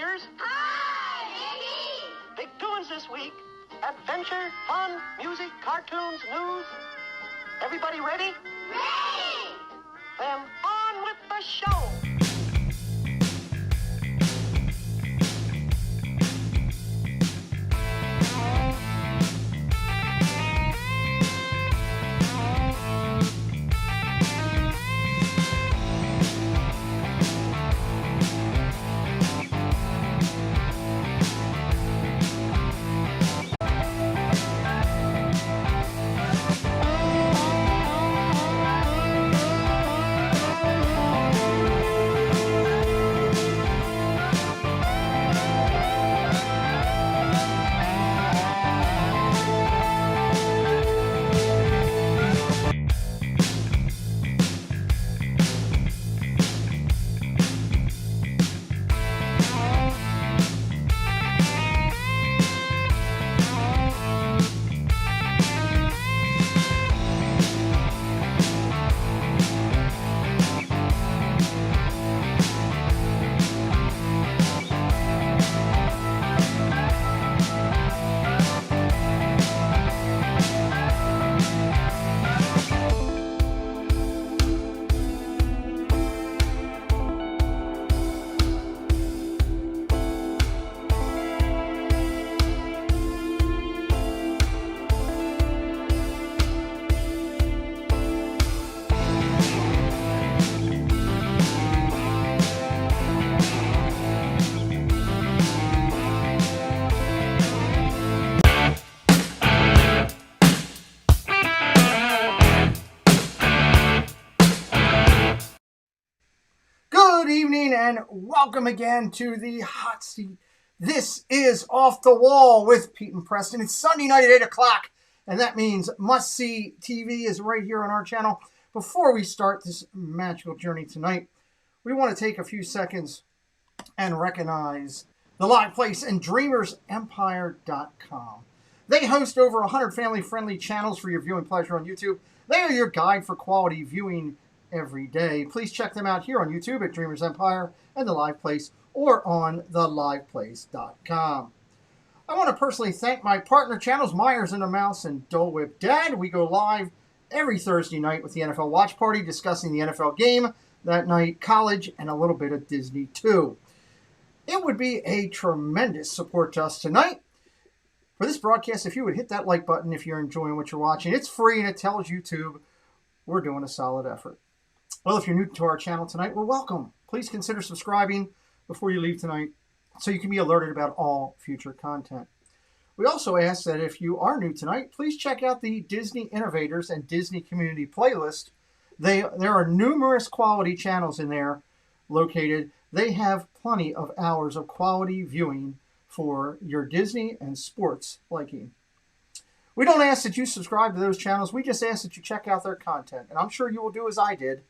Cheers. Hi, Iggy! Big doings this week. Adventure, fun, music, cartoons, news. Everybody ready? Ready! Then on with the show. Good evening and welcome again to the Hot Seat. This is Off the Wall with Pete and Preston. It's Sunday night at 8 o'clock, and that means Must See TV is right here on our channel. Before we start this magical journey tonight, we want to take a few seconds and recognize the live place and DreamersEmpire.com. They host over 100 family-friendly channels for your viewing pleasure on YouTube. They are your guide for quality viewing every day. Please check them out here on YouTube at Dreamers Empire and The Live Place or on theliveplace.com. I want to personally thank my partner channels, Myers and the Mouse and Dole Whip Dad. We go live every Thursday night with the NFL Watch Party discussing the NFL game that night, college, and a little bit of Disney too. It would be a tremendous support to us tonight for this broadcast if you would hit that like button if you're enjoying what you're watching. It's free and it tells YouTube we're doing a solid effort. Well, if you're new to our channel tonight, well, welcome. Please consider subscribing before you leave tonight so you can be alerted about all future content. We also ask that if you are new tonight, please check out the Disney Innovators and Disney Community playlist. There are numerous quality channels in there located. They have plenty of hours of quality viewing for your Disney and sports liking. We don't ask that you subscribe to those channels. We just ask that you check out their content. And I'm sure you will do as I did.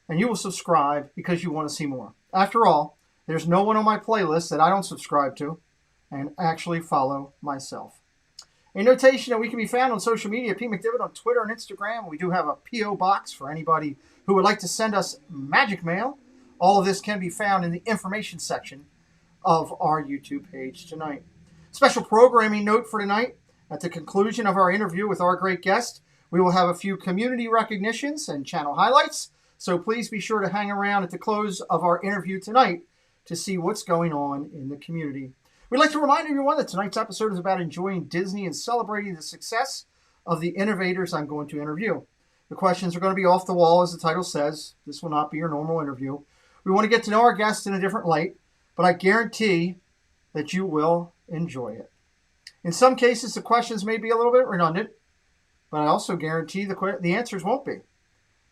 And you will subscribe because you want to see more. After all, there's no one on my playlist that I don't subscribe to and actually follow myself. A notation that we can be found on social media, Pete McDevitt on Twitter and Instagram. We do have a P.O. box for anybody who would like to send us magic mail. All of this can be found in the information section of our YouTube page tonight. Special programming note for tonight. At the conclusion of our interview with our great guest, we will have a few community recognitions and channel highlights. So please be sure to hang around at the close of our interview tonight to see what's going on in the community. We'd like to remind everyone that tonight's episode is about enjoying Disney and celebrating the success of the innovators I'm going to interview. The questions are going to be off the wall, as the title says. This will not be your normal interview. We want to get to know our guests in a different light, but I guarantee that you will enjoy it. In some cases, the questions may be a little bit redundant, but I also guarantee the answers won't be.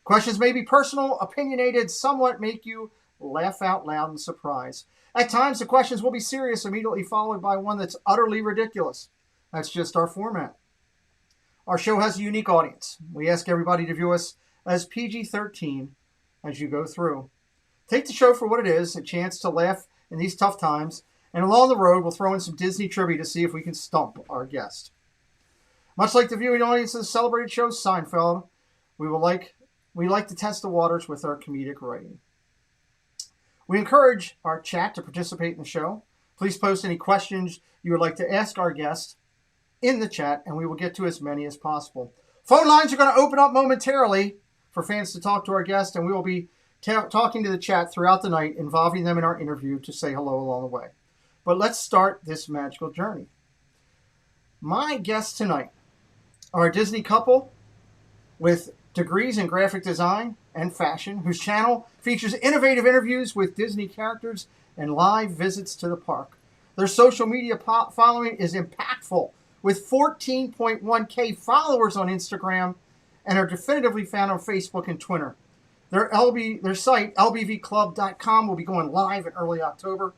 Questions may be personal, opinionated, somewhat make you laugh out loud in surprise. At times, the questions will be serious, immediately followed by one that's utterly ridiculous. That's just our format. Our show has a unique audience. We ask everybody to view us as PG-13 as you go through. Take the show for what it is, a chance to laugh in these tough times, and along the road, we'll throw in some Disney trivia to see if we can stump our guest. Much like the viewing audience of the celebrated show Seinfeld, we like to test the waters with our comedic writing. We encourage our chat to participate in the show. Please post any questions you would like to ask our guest in the chat, and we will get to as many as possible. Phone lines are going to open up momentarily for fans to talk to our guest, and we will be talking to the chat throughout the night, involving them in our interview to say hello along the way. But let's start this magical journey. My guests tonight are a Disney couple with degrees in graphic design and fashion, whose channel features innovative interviews with Disney characters and live visits to the park. Their social media following is impactful, with 14.1K followers on Instagram, and are definitively found on Facebook and Twitter. Their site, lbvclub.com, will be going live in early October.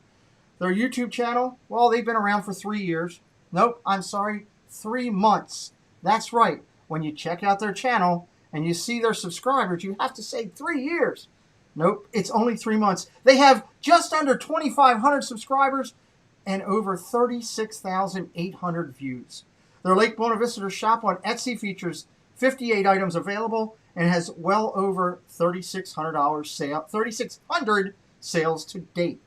Their YouTube channel, well, they've been around for 3 years. Nope, I'm sorry, 3 months. That's right. When you check out their channel and you see their subscribers, you have to say 3 years. Nope, it's only 3 months. They have just under 2,500 subscribers and over 36,800 views. Their Lake Buena Visitor shop on Etsy features 58 items available and has well over $3,600 sales to date.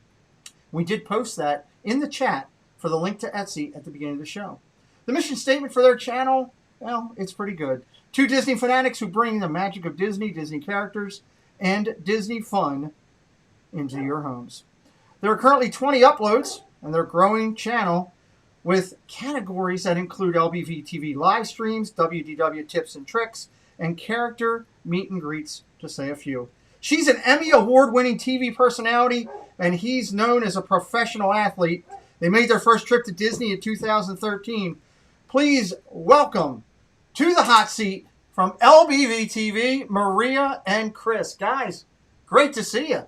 We did post that in the chat for the link to Etsy at the beginning of the show. The mission statement for their channel, well, it's pretty good. 2 Disney fanatics who bring the magic of Disney, Disney characters, and Disney fun into your homes. There are currently 20 uploads, and their growing channel with categories that include LBV-TV live streams, WDW tips and tricks, and character meet and greets, to say a few. She's an Emmy award-winning TV personality, and he's known as a professional athlete. They made their first trip to Disney in 2013. Please welcome to the hot seat from LBV-TV, Maria and Chris. Guys, great to see you.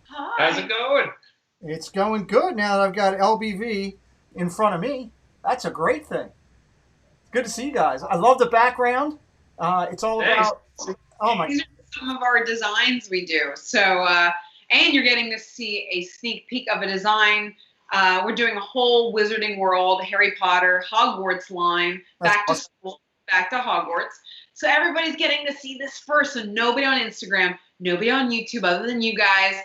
Hi. How's it going? It's going good now that I've got LBV in front of me. That's a great thing. Good to see you guys. I love the background. It's all about... Oh my! These are some of our designs we do. So, and you're getting to see a sneak peek of a design. We're doing a whole Wizarding World, Harry Potter, Hogwarts line, back to school, back to Hogwarts. So everybody's getting to see this first. So nobody on Instagram, nobody on YouTube other than you guys.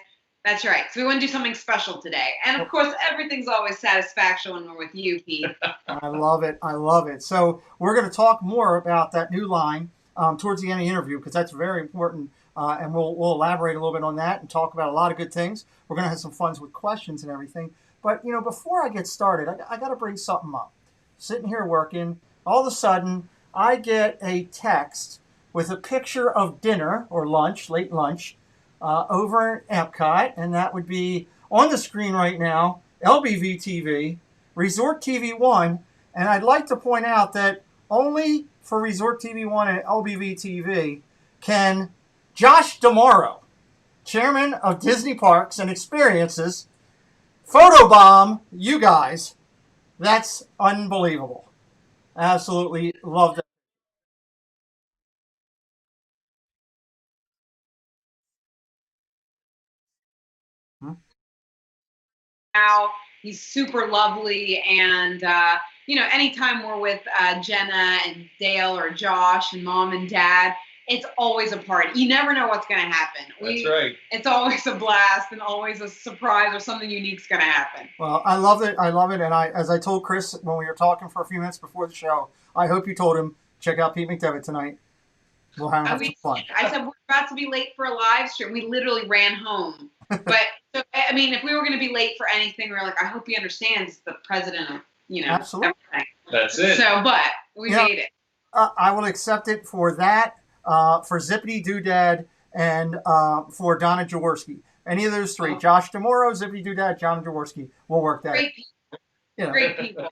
That's right. So we want to do something special today. And of course, everything's always satisfaction when we're with you, Pete. I love it. I love it. So we're going to talk more about that new line towards the end of the interview, because that's very important. And we'll elaborate a little bit on that and talk about a lot of good things. We're going to have some fun with questions and everything. But, you know, before I get started, I got to bring something up. Sitting here working, all of a sudden, I get a text with a picture of dinner or lunch, late lunch, over at Epcot, and that would be on the screen right now, LBV-TV, Resort TV 1, and I'd like to point out that only for Resort TV 1 and LBV-TV can Josh D'Amaro, chairman of Disney Parks and Experiences, photobomb you guys. That's unbelievable. Absolutely love that. Now he's super lovely, and you know, anytime we're with Jenna and Dale or Josh and Mom and Dad, it's always a party. You never know what's going to happen. That's right. It's always a blast and always a surprise or something unique's going to happen. Well, I love it. I love it. And as I told Chris when we were talking for a few minutes before the show, I hope you told him, check out Pete McDevitt tonight. We'll have some fun. I said, we're about to be late for a live stream. We literally ran home. But, so, I mean, if we were going to be late for anything, we were like, I hope he understands the president of, you know, absolutely. Everything. That's it. So, but we made it. I will accept it for that, for Zippity Doodad, and for Donna Jaworski. Any of those three, Josh D'Amaro, Zippity Doodad, Donna Jaworski, we'll work that. Great people. You know, great people.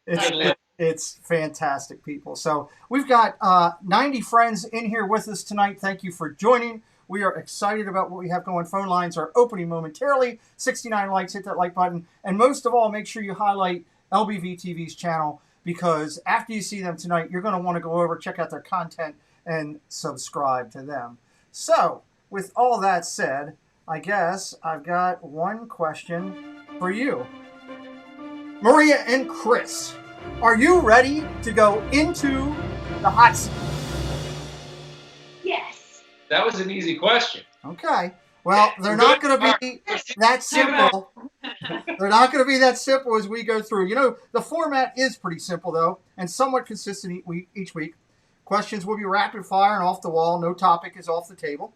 It's fantastic people. So we've got 90 friends in here with us tonight. Thank you for joining. We are excited about what we have going. Phone lines are opening momentarily. 69 likes, hit that like button. And most of all, make sure you highlight LBV-TV's channel, because after you see them tonight, you're going to want to go over, check out their content, and subscribe to them. So, with all that said, I guess I've got one question for you. Maria and Chris, are you ready to go into the hot seat? Yes. That was an easy question. Okay. Well, they're not going to be that simple. They're not going to be that simple as we go through. You know, the format is pretty simple, though, and somewhat consistent each week. Questions will be rapid fire and off the wall. No topic is off the table.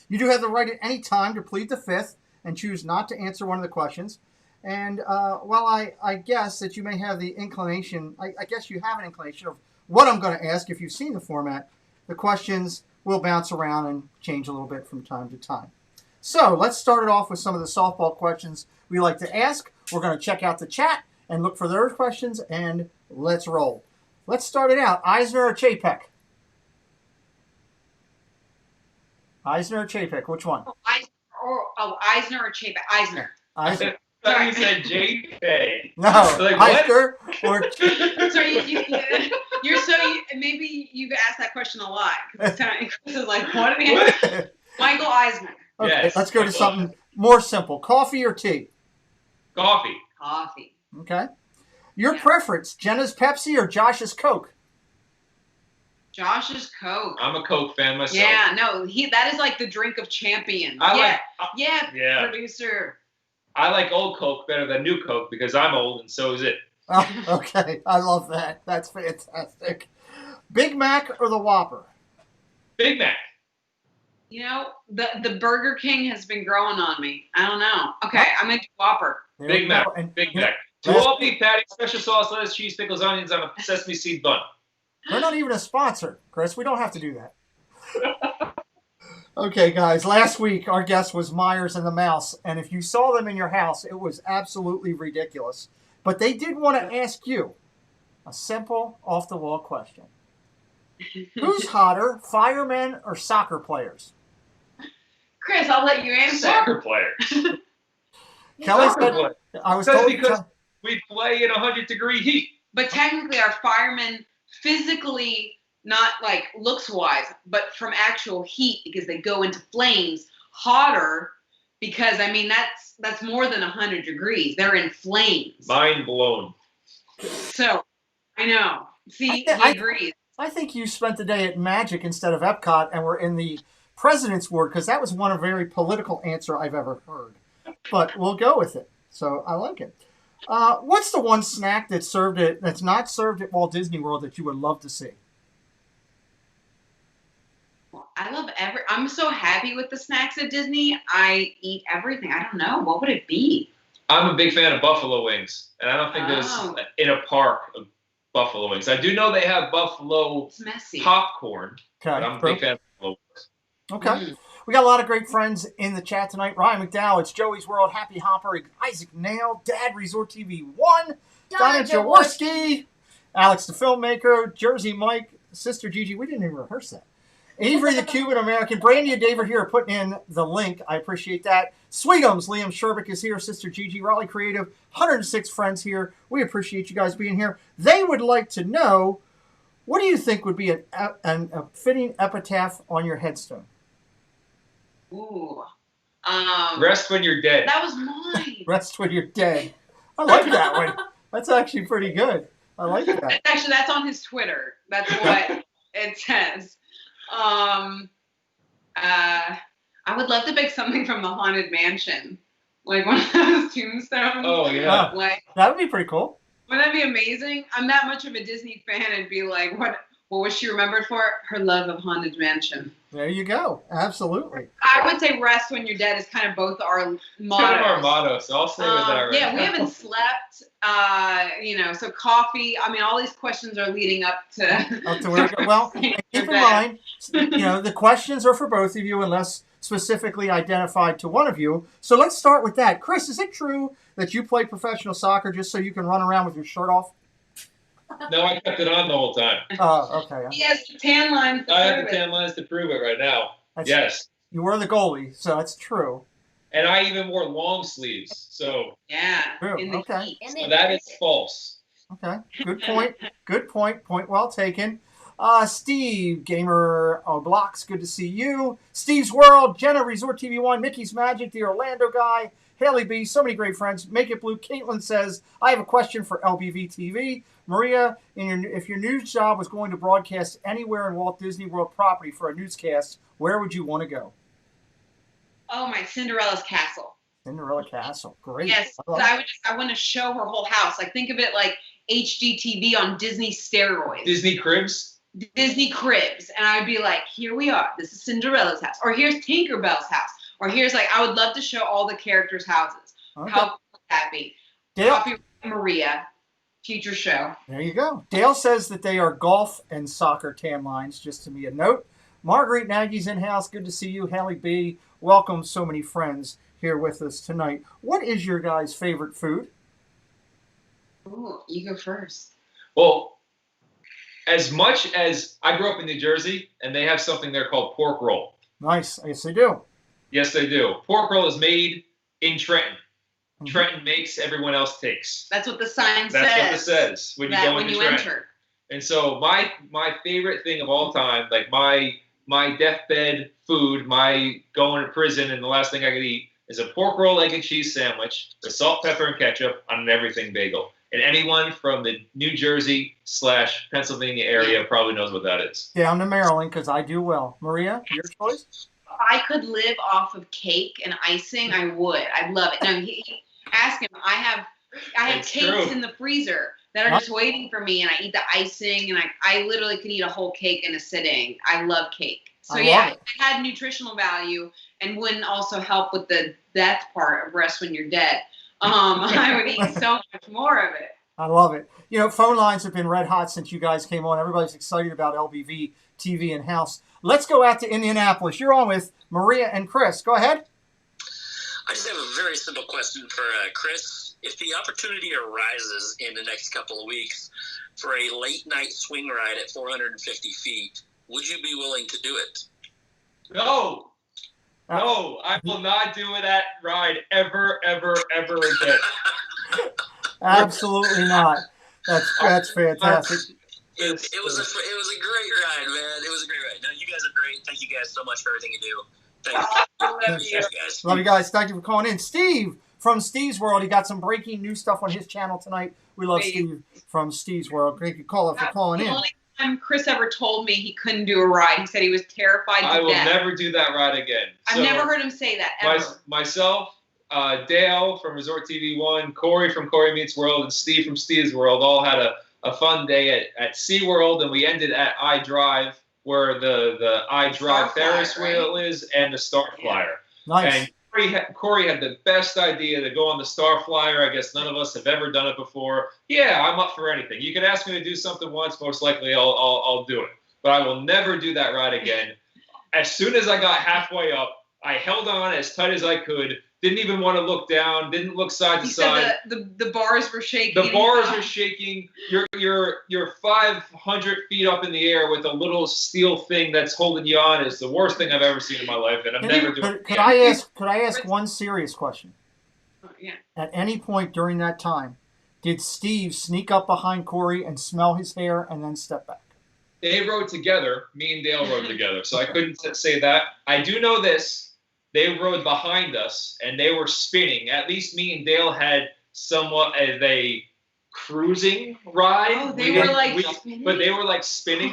You do have the right at any time to plead the fifth and choose not to answer one of the questions. And while I guess that you may have the inclination, I guess you have an inclination of what I'm going to ask if you've seen the format, the questions will bounce around and change a little bit from time to time. So let's start it off with some of the softball questions we like to ask. We're going to check out the chat and look for those questions, and let's roll. Let's start it out. Eisner or Chapek? Eisner or Chapek? Which one? Eisner or Chapek? Eisner. Eisner. I thought you said JPEG. No, Like, Eisner or Sorry, maybe you've asked that question a lot. Chris is like, what did he ask? Michael Eisner. Okay, Yes. let's go to something more simple. Coffee or tea? Coffee. Coffee. Okay. Your preference, Jenna's Pepsi or Josh's Coke? Josh's Coke. I'm a Coke fan myself. Yeah, no, that is like the drink of champions. Yeah. Producer. I like old Coke better than new Coke because I'm old and so is it. Oh, okay. I love that. That's fantastic. Big Mac or the Whopper? Big Mac. You know, the Burger King has been growing on me. I don't know. Okay, I'm into Whopper. Big Mac. Big Mac. Two all beef patties, special sauce, lettuce, cheese, pickles, onions on a sesame seed bun. We're not even a sponsor, Chris. We don't have to do that. Okay, guys. Last week, our guest was Myers and the Mouse. And if you saw them in your house, it was absolutely ridiculous. But they did want to ask you a simple, off-the-wall question. Who's hotter, firemen or soccer players? Chris, I'll let you answer. Soccer players. Kelly Soccer said, players. I was That's told because we play in 100-degree heat. But technically, our firemen physically, not like looks-wise, but from actual heat because they go into flames, hotter because, I mean, that's more than 100 degrees. They're in flames. Mind blown. So, I know. See, he agrees. I think you spent the day at Magic instead of Epcot and were in the President's Ward because that was one a very political answer I've ever heard. But we'll go with it. So I like it. What's the one snack that's not served at Walt Disney World that you would love to see? Well, I love I'm so happy with the snacks at Disney. I eat everything. I don't know. What would it be? I'm a big fan of buffalo wings, and I don't think there's in a park of buffalo wings. I do know they have buffalo popcorn, but I'm a big fan of buffalo wings. Okay. We got a lot of great friends in the chat tonight. Ryan McDowell, it's Joey's World, Happy Hopper, Isaac Nail, Dad Resort TV 1, Donna Jaworski, Alex the Filmmaker, Jersey Mike, Sister Gigi. We didn't even rehearse that. Avery the Cuban American. Brandy and Dave are here are putting in the link. I appreciate that. Sweetums, Liam Sherbik is here. Sister Gigi, Raleigh Creative, 106 friends here. We appreciate you guys being here. They would like to know, what do you think would be a fitting epitaph on your headstone? Ooh. Rest when you're dead. That was mine. Rest when you're dead. I like that one. That's actually pretty good. I like that. Actually, that's on his Twitter. That's what it says. I would love to pick something from the Haunted Mansion, like one of those tombstones. Oh yeah, like that would be pretty cool. Wouldn't that be amazing? I'm that much of a Disney fan, and be like, what was she remembered for? Her love of Haunted Mansion. There you go. Absolutely. I would say rest when you're dead is kind of both our mottos. It's kind of our motto, so I'll stay with that right Yeah, now. we haven't slept. So coffee. I mean, all these questions are leading up to where it goes. Well, keep in mind, the questions are for both of you unless specifically identified to one of you. So let's start with that. Chris, is it true that you play professional soccer just so you can run around with your shirt off? No, I kept it on the whole time. Oh, okay. He has the tan lines. I have the tan lines to prove it right now. Yes. You were the goalie, so that's true. And I even wore long sleeves, so. Yeah. True. In the Okay. heat. So that is false. Okay. Good point. Good point. Point well taken. Steve, Gamer Blocks, good to see you. Steve's World, Jenna, Resort TV 1, Mickey's Magic, the Orlando guy, Haley B, so many great friends. Make It Blue. Caitlin says, I have a question for LBV-TV. Maria, if your news job was going to broadcast anywhere in Walt Disney World property for a newscast, where would you want to go? Oh, my Cinderella's Castle. Cinderella Castle. Great. Yes, I want to show her whole house. Like, think of it like HGTV on Disney steroids. Disney Cribs? Disney Cribs. And I would be like, here we are. This is Cinderella's house. Or here's Tinkerbell's house. Or here's like, I would love to show all the characters' houses. Okay. How cool would that be? Dale? Copyright Maria. Future show. There you go. Dale says that they are golf and soccer tan lines, just to me a note. Marguerite Nagy's in-house. Good to see you. Haley B. Welcome so many friends here with us tonight. What is your guys' favorite food? Ooh, you go first. Well, as much as I grew up in New Jersey, and they have something there called pork roll. Nice. Yes, they do. Yes, they do. Pork roll is made in Trenton. Trenton makes, everyone else takes. That's what the sign says. That's what it says when you go into Trenton. Enter. And so my favorite thing of all time, like my deathbed food, my going to prison, and the last thing I could eat is a pork roll, egg and cheese sandwich with salt, pepper, and ketchup on an everything bagel. And anyone from the New Jersey / Pennsylvania area probably knows what that is. Down to Maryland, because I do well. Maria, your choice? I could live off of cake and icing. I would. I'd love it. Now, ask him. I have cakes in the freezer that are just waiting for me, and I eat the icing, and I literally could eat a whole cake in a sitting. I love cake. So it had nutritional value and wouldn't also help with the death part of rest when you're dead. I would eat so much more of it. I love it. You know, phone lines have been red hot since you guys came on. Everybody's excited about LBV TV in-house. Let's go out to Indianapolis. You're on with Maria and Chris. Go ahead. I just have a very simple question for Chris. If the opportunity arises in the next couple of weeks for a late-night swing ride at 450 feet, would you be willing to do it? No. No, I will not do that ride ever, ever, ever again. Absolutely not. That's fantastic. It was a great ride, man. It was a great ride. No, you guys are great. Thank you guys so much for everything you do. Thank you. Guys. Love you guys. Thank you for calling in. Steve from Steve's World. He got some breaking news stuff on his channel tonight. We love Steve from Steve's World. Thank you, caller, for calling in. Time Chris ever told me he couldn't do a ride. He said he was terrified to death. I will never do that ride again. I've never heard him say that ever. Myself, Dale from Resort TV 1, Corey from Corey Meets World, and Steve from Steve's World all had a fun day at SeaWorld, and we ended at iDrive, where the iDrive Ferris wheel is, and the Starflyer. Yeah. Nice. And Corey had the best idea to go on the Starflyer. I guess none of us have ever done it before. Yeah, I'm up for anything. You could ask me to do something once, most likely I'll do it. But I will never do that ride again. As soon as I got halfway up, I held on as tight as I could. Didn't even want to look down. Didn't look side to side. The bars were shaking. The bars are shaking. You're 500 feet up in the air with a little steel thing that's holding you on. It's the worst thing I've ever seen in my life, and I'm never doing it. Could I ask one serious question? Yeah. At any point during that time, did Steve sneak up behind Corey and smell his hair and then step back? They rode together. Me and Dale rode together, so I couldn't say that. I do know this. They rode behind us, and they were spinning. At least me and Dale had somewhat of a cruising ride. Oh, they were spinning? But they were like spinning.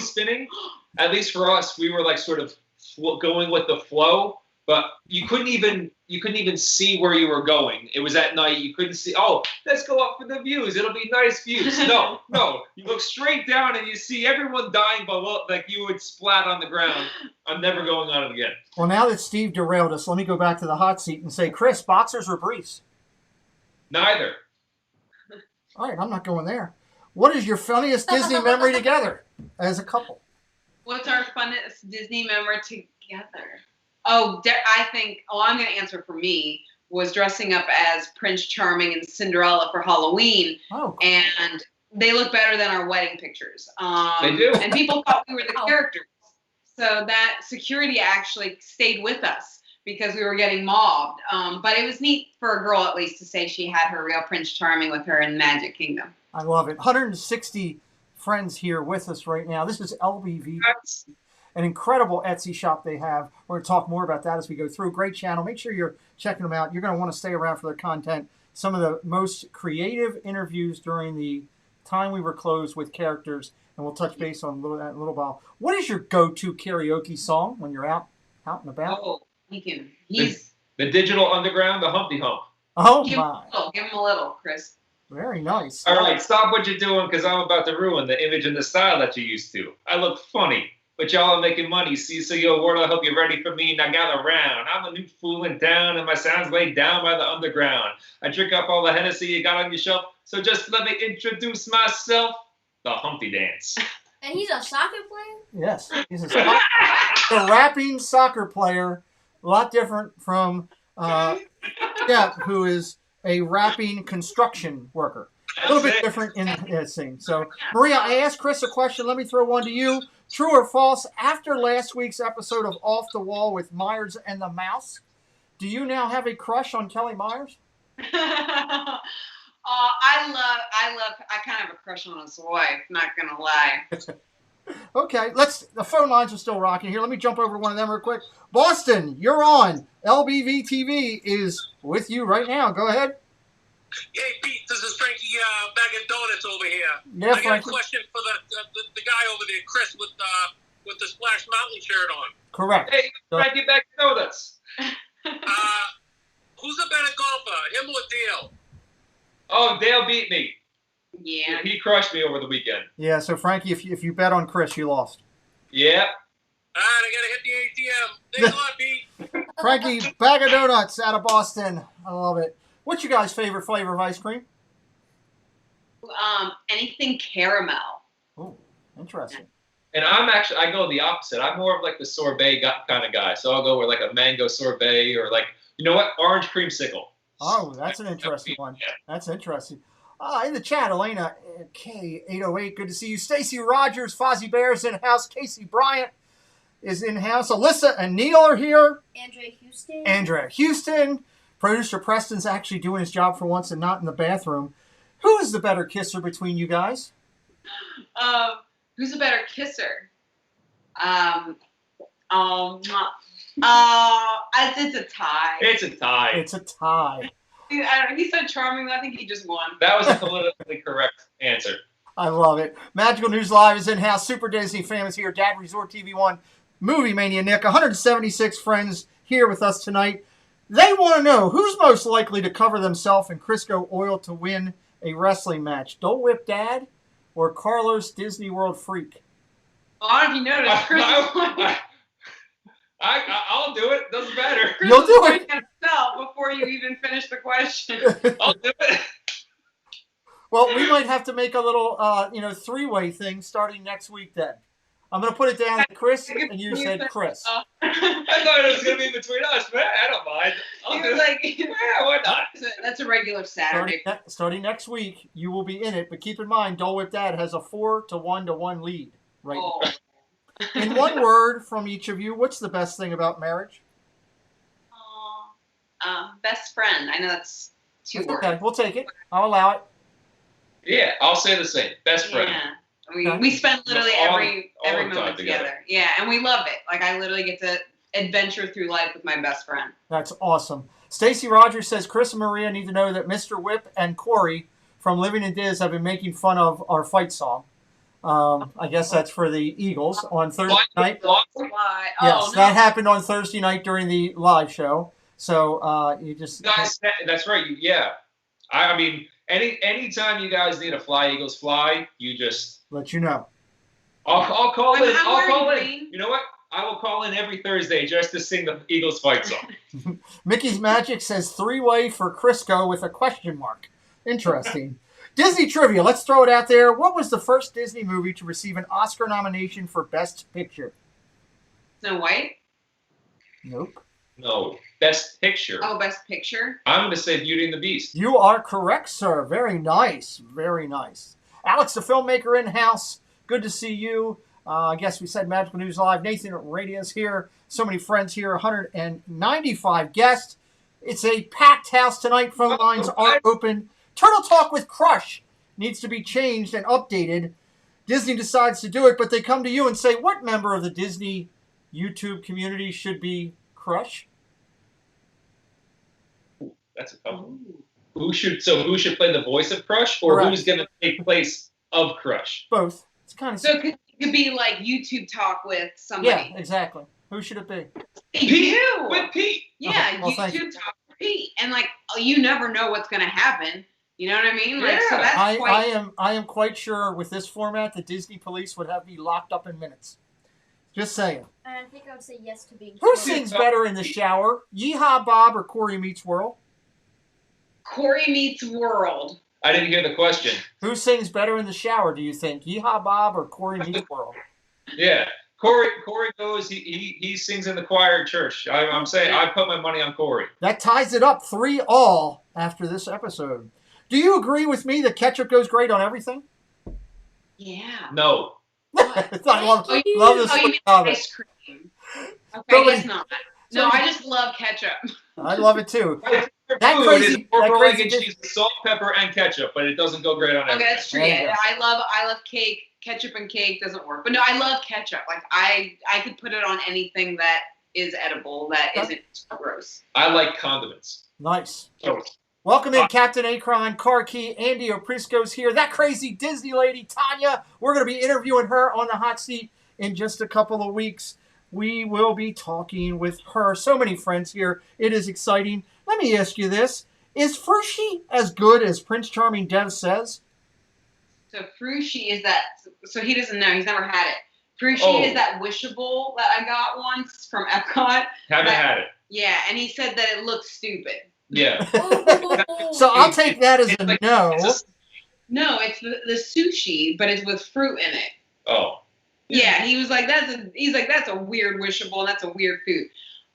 At least for us, we were like sort of going with the flow. But you couldn't even see where you were going. It was at night. You couldn't see. Oh, let's go up for the views. It'll be nice views. No. You look straight down and you see everyone dying below, like you would splat on the ground. I'm never going on it again. Well, now that Steve derailed us, let me go back to the hot seat and say, Chris, boxers or briefs? Neither. All right, I'm not going there. What is your funniest Disney memory together as a couple? What's our funnest Disney memory together? Oh, I'm going to answer for me, was dressing up as Prince Charming and Cinderella for Halloween. Oh, cool. And they look better than our wedding pictures. They do. And people thought we were the characters. So that security actually stayed with us because we were getting mobbed. But it was neat for a girl, at least, to say she had her real Prince Charming with her in Magic Kingdom. I love it. 160 friends here with us right now. This is LBV. An incredible Etsy shop they have. We're going to talk more about that as we go through. Great channel. Make sure you're checking them out. You're going to want to stay around for their content. Some of the most creative interviews during the time we were closed with characters, and we'll touch base on that in a little while. What is your go-to karaoke song when you're out and about? Oh, the Digital Underground, the Humpty Hump. Oh, Give him my. give him a little, Chris. Very nice. All right, stop what you're doing because I'm about to ruin the image and the style that you're used to. I look funny, but y'all are making money. See, so yo, Ward, I hope you're ready for me. Now gather round. I'm a new fool in town, and my sound's laid down by the underground. I drink up all the Hennessy you got on your shelf, so just let me introduce myself. The Humpty Dance. And he's a soccer player? Yes. He's a rapping soccer player. A lot different from Jeff, who is a rapping construction worker. A little bit different in that scene. So, Maria, I asked Chris a question. Let me throw one to you. True or false, after last week's episode of Off the Wall with Myers and the Mouse, do you now have a crush on Kelly Myers? I kind of have a crush on his wife, not going to lie. Okay, the phone lines are still rocking here. Let me jump over to one of them real quick. Boston, you're on. LBV-TV is with you right now. Go ahead. Hey, Pete, this is Frankie Bag of Donuts over here. Yeah, I got a question for the guy over there, Chris, with the Splash Mountain shirt on. Correct. Hey, Frankie back to donuts. Who's a better golfer, him or Dale? Oh, Dale beat me. Yeah. He crushed me over the weekend. Yeah, so Frankie, if you bet on Chris, you lost. Yep. All right, I got to hit the ATM. Thanks a lot, Pete. Frankie, Bag of Donuts out of Boston. I love it. What's your guys' favorite flavor of ice cream? Anything caramel. Oh, interesting. And I go the opposite. I'm more of like the sorbet kind of guy. So I'll go with like a mango sorbet or like, you know what, orange creamsicle. Oh, that's an interesting one. That's interesting. In the chat, Elena K808, good to see you. Stacy Rogers, Fozzie Bear's in house. Casey Bryant is in house. Alyssa and Neil are here. Andrea Houston. Producer Preston's actually doing his job for once and not in the bathroom. Who is the better kisser between you guys? Who's a better kisser? It's a tie. It's a tie. It's a tie. He's so charming. I think he just won. That was a politically correct answer. I love it. Magical News Live is in house. Super Disney fam is here. Dad Resort TV1, Movie Mania Nick, 176 friends here with us tonight. They want to know who's most likely to cover themselves in Crisco oil to win a wrestling match. Dole Whip Dad or Carlos Disney World Freak? Well, I don't know if you noticed. Chris I'll do it. Doesn't matter. Chris You'll do it. Before you even finish the question. I'll do it. Well, we might have to make a little, three-way thing starting next week then. I'm going to put it down to Chris, and you said Chris. I thought it was going to be between us, man. I don't mind. I'll do it. Yeah, why not? That's a regular Saturday. Starting next week, you will be in it. But keep in mind, Dole Whip Dad has a 4-1 lead right now. In one word from each of you, what's the best thing about marriage? Best friend. I know that's two words. Okay, we'll take it. I'll allow it. Yeah, I'll say the same. Best friend. Yeah. We spend literally every all moment together. Yeah, and we love it. Like, I literally get to adventure through life with my best friend. That's awesome. Stacy Rogers says, Chris and Maria need to know that Mr. Whip and Corey from Living in Diz have been making fun of our fight song. I guess that's for the Eagles on Thursday night. Yes, that happened on Thursday night during the live show. So you just... That's right. Yeah. I mean, anytime you guys need a Fly Eagles Fly, you just... Let you know. I'll call in. I'll call in. Green. You know what? I will call in every Thursday just to sing the Eagles fight song. Mickey's Magic says 3-way for Crisco with a question mark. Interesting. Disney trivia. Let's throw it out there. What was the first Disney movie to receive an Oscar nomination for Best Picture? Snow White? Nope. No. Best Picture. Oh, Best Picture? I'm going to say Beauty and the Beast. You are correct, sir. Very nice. Very nice. Alex, the filmmaker in-house. Good to see you. I guess we said Magical News Live. Nathan Radia's here. So many friends here. 195 guests. It's a packed house tonight. Phone lines are open. Turtle Talk with Crush needs to be changed and updated. Disney decides to do it, but they come to you and say, what member of the Disney YouTube community should be Crush? That's a tough one. Who should play the voice of Crush, or Correct. who's going to take place of Crush? Both. It's kind of... So it could be like YouTube Talk with somebody. Yeah, exactly. Who should it be? Pete! With Pete! Yeah, Okay, well, thank you. YouTube Talk with Pete, and like you never know what's gonna happen. You know what I mean? Like, so that's I am quite sure with this format, the Disney police would have me locked up in minutes. Just saying. I think I would say yes to being. Who sings better in the shower? Yeehaw Bob or Corey Meets World? Corey Meets World. I didn't hear the question. Who sings better in the shower, do you think? Yeehaw Bob or Corey Meets World? Yeah. Corey goes, he sings in the choir at church. I'm saying I put my money on Corey. That ties it up 3-3 after this episode. Do you agree with me that ketchup goes great on everything? Yeah. No. I love this you mean ice cream. Okay, I guess not. No, I just love ketchup. I love it too. That crazy egg and cheese, salt, pepper, and ketchup, but it doesn't go great on everything. Okay, that's true. Yeah, I love cake. Ketchup and cake doesn't work. But no, I love ketchup. Like I could put it on anything that is edible that isn't gross. I like condiments. Nice. Oh. Welcome in, Captain Akron, Car Key, Andy Oprisco's here. That crazy Disney lady, Tanya. We're going to be interviewing her on the hot seat in just a couple of weeks. We will be talking with her. So many friends here. It is exciting. Let me ask you this. Is Frushi as good as Prince Charming Dev says? So Frushi is that, so he doesn't know. He's never had it. Frushi is that wishable that I got once from Epcot. Haven't had it. Yeah, and he said that it looks stupid. Yeah. So I'll take that as a no. No, it's the sushi, but it's with fruit in it. Oh. Yeah, he was like, that's a weird wishable, and that's a weird food.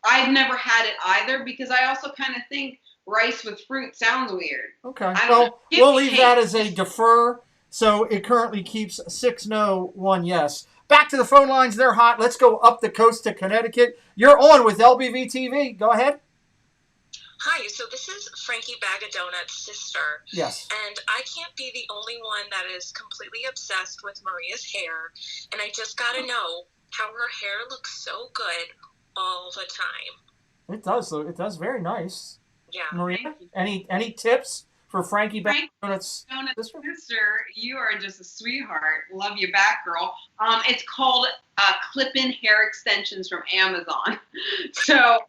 I've never had it either because I also kind of think rice with fruit sounds weird. Okay. Well, we'll leave that as a defer. So it currently keeps 6-0, 1 yes. Back to the phone lines. They're hot. Let's go up the coast to Connecticut. You're on with LBV-TV. Go ahead. Hi, so this is Frankie Bag of Donuts' sister. Yes. And I can't be the only one that is completely obsessed with Maria's hair. And I just got to know how her hair looks so good all the time. It does. It does very nice. Yeah. Maria, any tips for Frankie Bag of Donuts' sister? You are just a sweetheart. Love you back, girl. It's called clip-in hair extensions from Amazon. So,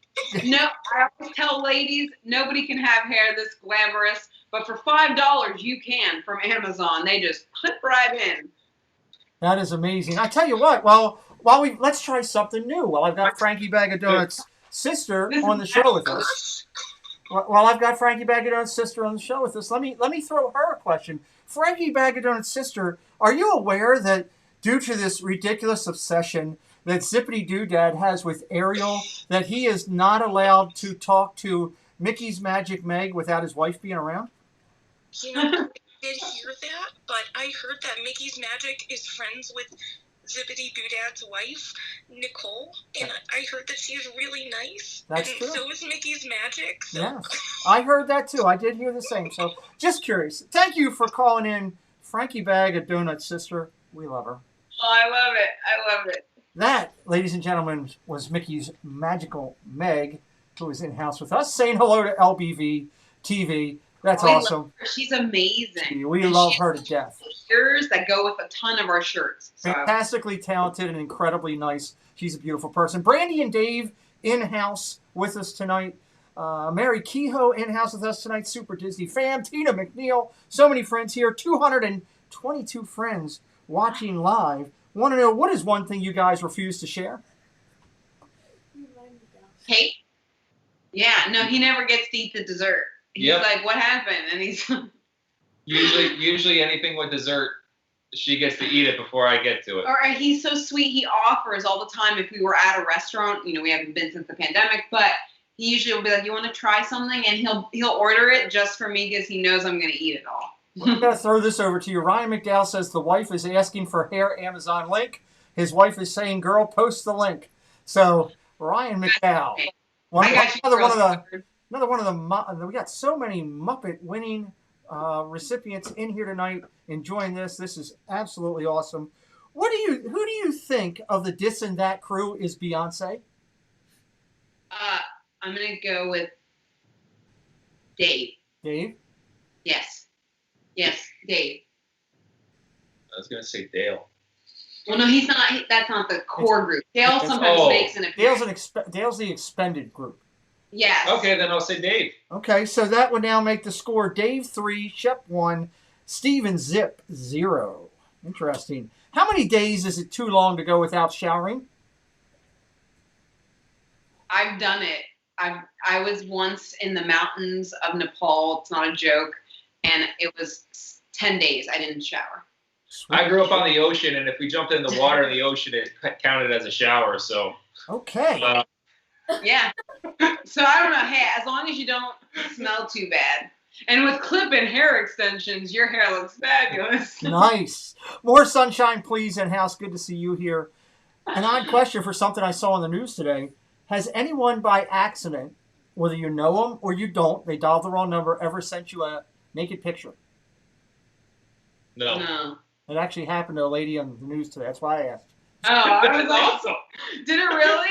no, I always tell ladies, nobody can have hair this glamorous, but for $5 you can from Amazon. They just clip right in. That is amazing. I tell you what, let's try something new. Well, I've got Frankie Bag of Donuts' sister on the show with us. Well, I've got Frankie Bag of Donuts' sister on the show with us. Let me throw her a question. Frankie Bag of Donuts' sister, are you aware that due to this ridiculous obsession that Zippity Doodad has with Ariel, that he is not allowed to talk to Mickey's Magic Meg without his wife being around? You know, I did hear that, but I heard that Mickey's Magic is friends with Zippity Doodad's wife, Nicole, and I heard that she's really nice. That's and true. So is Mickey's Magic. So. Yes, I heard that too. I did hear the same. So just curious. Thank you for calling in, Frankie Bag of Donuts' sister. We love her. Oh, I love it. I love it. That, ladies and gentlemen, was Mickey's magical Meg, who is in house with us, saying hello to LBV TV. That's awesome. She's amazing. We love her to death. Ears that go with a ton of our shirts. So. Fantastically talented and incredibly nice. She's a beautiful person. Brandy and Dave in-house with us tonight. Mary Kehoe in-house with us tonight. Super Disney fam. Tina McNeil. So many friends here. 222 friends watching live. Want to know, what is one thing you guys refuse to share? Cake? Yeah, no, he never gets to eat the dessert. He's like, what happened? And he's usually anything with dessert, she gets to eat it before I get to it. Or he's so sweet. He offers all the time. If we were at a restaurant, you know, we haven't been since the pandemic, but he usually will be like, "You want to try something?" And he'll order it just for me because he knows I'm going to eat it all. I'm going to throw this over to you. Ryan McDowell says the wife is asking for hair Amazon link. His wife is saying, "Girl, post the link." So Ryan McDowell, another one of the we got so many Muppet winning recipients in here tonight enjoying this. This is absolutely awesome. Who do you think of the Dis and That crew is Beyonce? I'm gonna go with Dave. Dave? Yes, Dave. I was gonna say Dale. Well, no, he's not. That's not the core group. Dale sometimes makes an appearance. Dale's the expended group. Yes. Okay, then I'll say Dave. Okay, so that would now make the score Dave 3, Shep 1, Steven Zip 0. Interesting. How many days is it too long to go without showering? I've done it. I was once in the mountains of Nepal. It's not a joke. And it was 10 days I didn't shower. Sweet. I grew up on the ocean, and if we jumped in the water in the ocean, it counted as a shower. So. Okay. Yeah. So I don't know. Hey, as long as you don't smell too bad. And with clip and hair extensions, your hair looks fabulous. Nice. More sunshine, please, in-house. Good to see you here. An odd question for something I saw on the news today. Has anyone by accident, whether you know them or you don't, they dialed the wrong number, ever sent you a naked picture? No. It actually happened to a lady on the news today. That's why I asked. Oh, I was like, awesome. did it really?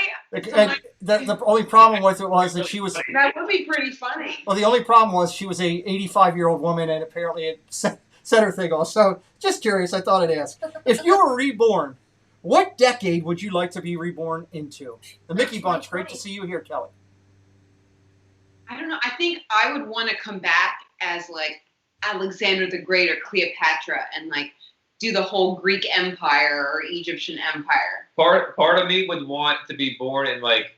And the only problem with it was that she was... That would be pretty funny. Well, the only problem was she was a 85-year-old woman, and apparently it set her thing off. So, just curious, I thought I'd ask. If you were reborn, what decade would you like to be reborn into? The Mickey Bunch, great to see you here, Kelly. I don't know. I think I would want to come back as, like, Alexander the Great or Cleopatra and, like, do the whole Greek Empire or Egyptian Empire. Part of me would want to be born in like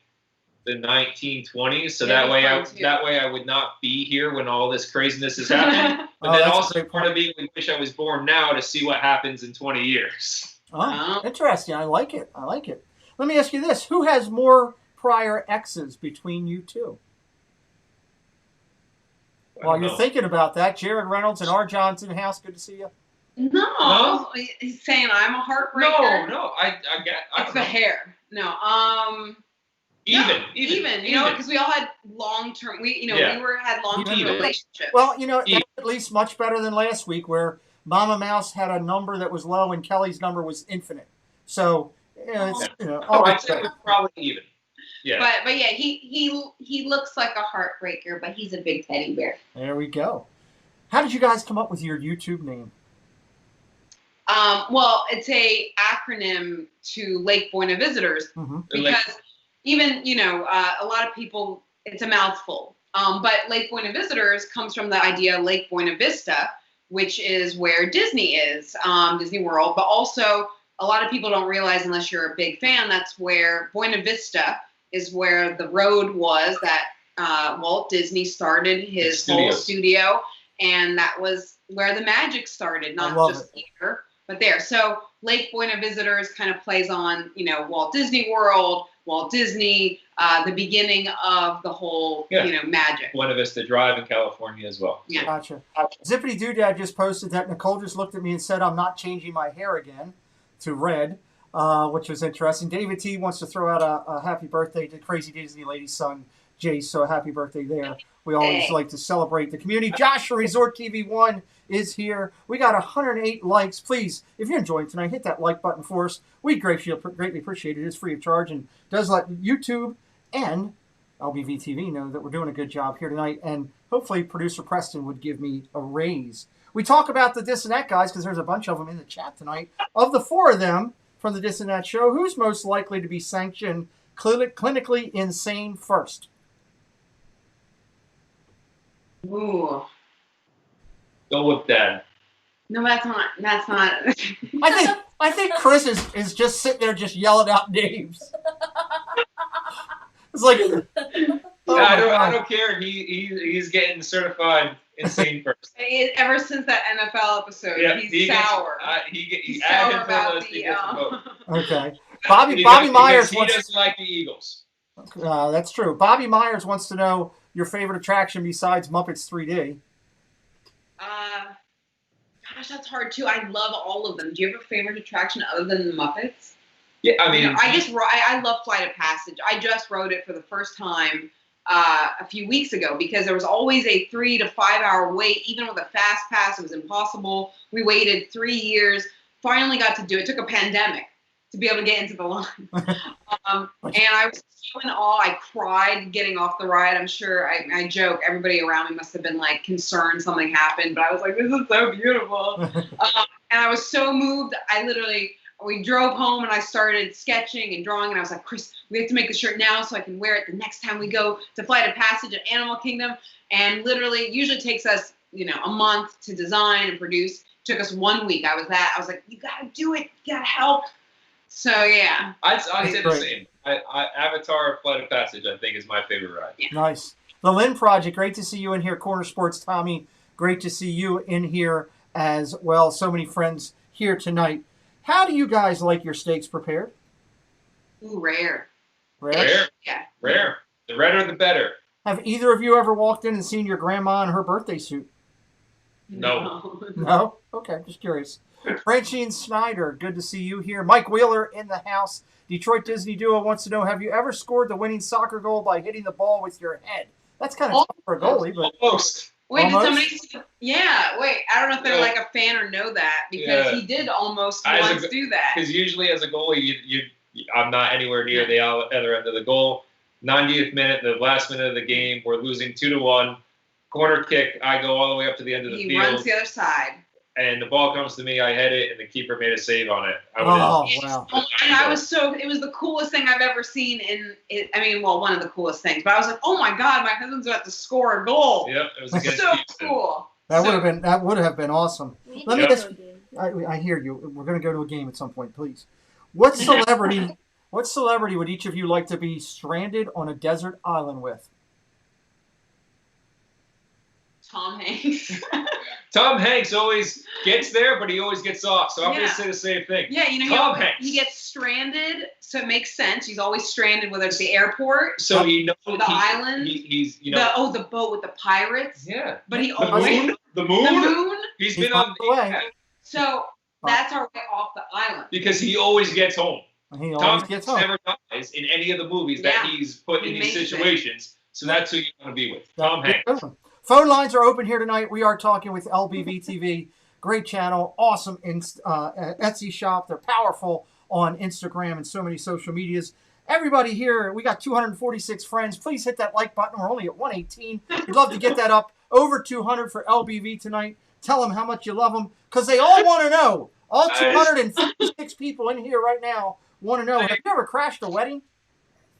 the 1920s, so that way I would not be here when all this craziness is happening. But then also part of me would wish I was born now to see what happens in 20 years. Oh, interesting. I like it. Let me ask you this: who has more prior exes between you two? While you're thinking about that, Jared Reynolds and R. Johnson House, good to see you. No, he's saying I'm a heartbreaker. No, I get. It's the hair. No, even. You know, because we all had long-term. We had long-term relationships. Well, that's at least much better than last week, where Mama Mouse had a number that was low and Kelly's number was infinite. So, I'd say we're probably even. Yeah. But yeah, he looks like a heartbreaker, but he's a big teddy bear. There we go. How did you guys come up with your YouTube name? Well, it's a acronym to Lake Buena Visitors, because even, a lot of people, it's a mouthful. But Lake Buena Visitors comes from the idea Lake Buena Vista, which is where Disney is, Disney World. But also, a lot of people don't realize, unless you're a big fan, that's where Buena Vista is where the road was that Walt Disney started his whole studio. And that was where the magic started, not just here, but there. So Lake Buena Visitors kind of plays on, Walt Disney World, Walt Disney, the beginning of the whole, magic. Buena Vista Drive in California as well. Yeah. Gotcha. Zippity Doodad just posted that Nicole just looked at me and said, I'm not changing my hair again to red, which was interesting. David T wants to throw out a happy birthday to Crazy Disney Lady's son, Jace, so happy birthday there. We always like to celebrate the community. Josh from Resort TV 1 is here. We got 108 likes. Please, if you're enjoying tonight, hit that like button for us. We greatly appreciate it. It's free of charge and does let YouTube and LBV-TV know that we're doing a good job here tonight. And hopefully producer Preston would give me a raise. We talk about the This and That guys because there's a bunch of them in the chat tonight. Of the four of them from the This and That show, who's most likely to be sanctioned clinically insane first? Ooh. Go with Dad. No, that's not. I think Chris is just sitting there just yelling out names. It's like I don't care. He's getting certified insane first. Ever since that NFL episode, he's sour. He's sour about the. Okay. Bobby Myers he doesn't like the Eagles. That's true. Bobby Myers wants to know your favorite attraction besides Muppets 3D. Gosh, that's hard too. I love all of them. Do you have a favorite attraction other than the Muppets? Yeah, I mean, I love Flight of Passage. I just rode it for the first time a few weeks ago because there was always a 3 to 5 hour wait. Even with a fast pass, it was impossible. We waited 3 years. Finally got to do it. Took a pandemic to be able to get into the line. And I was so in awe. I cried getting off the ride. I'm sure I joke. Everybody around me must have been like concerned something happened, but I was like, this is so beautiful. And I was so moved. I literally, we drove home and I started sketching and drawing, and I was like, Chris, we have to make the shirt now so I can wear it the next time we go to Flight of Passage at Animal Kingdom. And literally, it usually takes us, a month to design and produce. It took us 1 week. I was like, you gotta do it. You gotta help. So yeah. I'd say the same. Avatar Flight of Passage, I think, is my favorite ride. Yeah. Nice. The Lynn Project, great to see you in here. Corner Sports Tommy, great to see you in here as well. So many friends here tonight. How do you guys like your steaks prepared? Ooh, rare. Rare. Yeah. Rare. The redder, the better. Have either of you ever walked in and seen your grandma in her birthday suit? No. No? Okay, just curious. Francine Snyder, good to see you here. Mike Wheeler in the house. Detroit Disney Duo wants to know, have you ever scored the winning soccer goal by hitting the ball with your head? That's kind of tough for a goalie, but... Almost. Wait, Almost? did somebody? Yeah. Wait, I don't know if they're like a fan or know that, because he did almost once do that. Because usually as a goalie, I'm not anywhere near the other end of the goal. 90th minute, the last minute of the game, we're losing 2-1. Corner kick, I go all the way up to the end of the field. He runs the other side. And the ball comes to me, I head it, and the keeper made a save on it. Wow. And it was the coolest thing I've ever seen one of the coolest things. But I was like, oh my God, my husband's about to score a goal. Yep, it was against so Houston. cool. That would have been awesome. Let me Let just, I hear you. We're going to go to a game at some point, please. What celebrity would each of you like to be stranded on a desert island with? Tom Hanks. Tom Hanks always gets there, but he always gets off. So I'm going to say the same thing. Yeah, Tom Hanks. He gets stranded, so it makes sense. He's always stranded, whether it's the airport, so he knows the island, he's the boat with the pirates. Yeah. But he the always moon. the moon. He's been on the way. So that's our way off the island. Because he always gets home. He always gets home. Never dies in any of the movies that he's put in these situations. So that's who you want to be with. Tom Hanks. Phone lines are open here tonight. We are talking with LBV-TV. Great channel. Awesome Etsy shop. They're powerful on Instagram and so many social medias. Everybody here, we got 246 friends. Please hit that like button. We're only at 118. We'd love to get that up. Over 200 for LBV tonight. Tell them how much you love them, because they all want to know. All 256 people in here right now want to know. Have you ever crashed a wedding?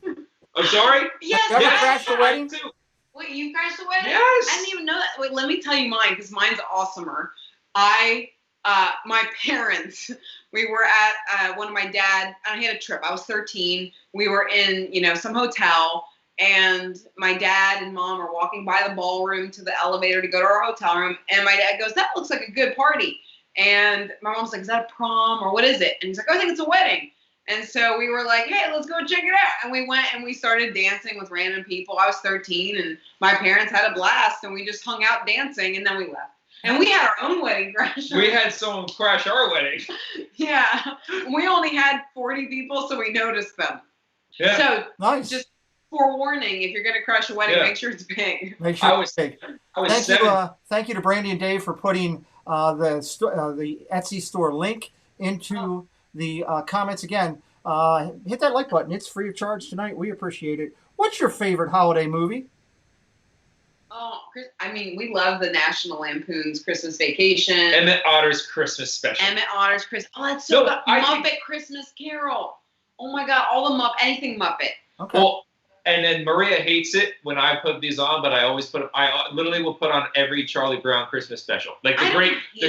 I'm sorry? Yes. Have you ever crashed a wedding? Wait, you crashed a wedding? Yes. I didn't even know that. Wait, let me tell you mine, because mine's awesomer. My parents, we were at one of my dad, I had a trip. I was 13. We were in, some hotel, and my dad and mom are walking by the ballroom to the elevator to go to our hotel room, and my dad goes, that looks like a good party. And my mom's like, is that a prom, or what is it? And he's like, oh, I think it's a wedding. And so we were like, hey, let's go check it out. And we went and we started dancing with random people. I was 13, and my parents had a blast, and we just hung out dancing, and then we left. And we had our own wedding crash. We had someone crash our wedding. Yeah. We only had 40 people, so we noticed them. Yeah. So nice. Just forewarning, if you're going to crash a wedding, make sure it's big. Make sure it's big. Thank you to Brandy and Dave for putting the Etsy store link into the comments. Again, hit that like button. It's free of charge tonight. We appreciate it. What's your favorite holiday movie? Oh, we love the National Lampoon's Christmas Vacation. Emmett Otter's Christmas Special. Emmett Otter's Christmas. Oh, that's so good. Muppet Christmas Carol. Oh my God, all the anything Muppet. Okay. Well, and then Maria hates it when I put these on, but I literally will put on every Charlie Brown Christmas special. Like the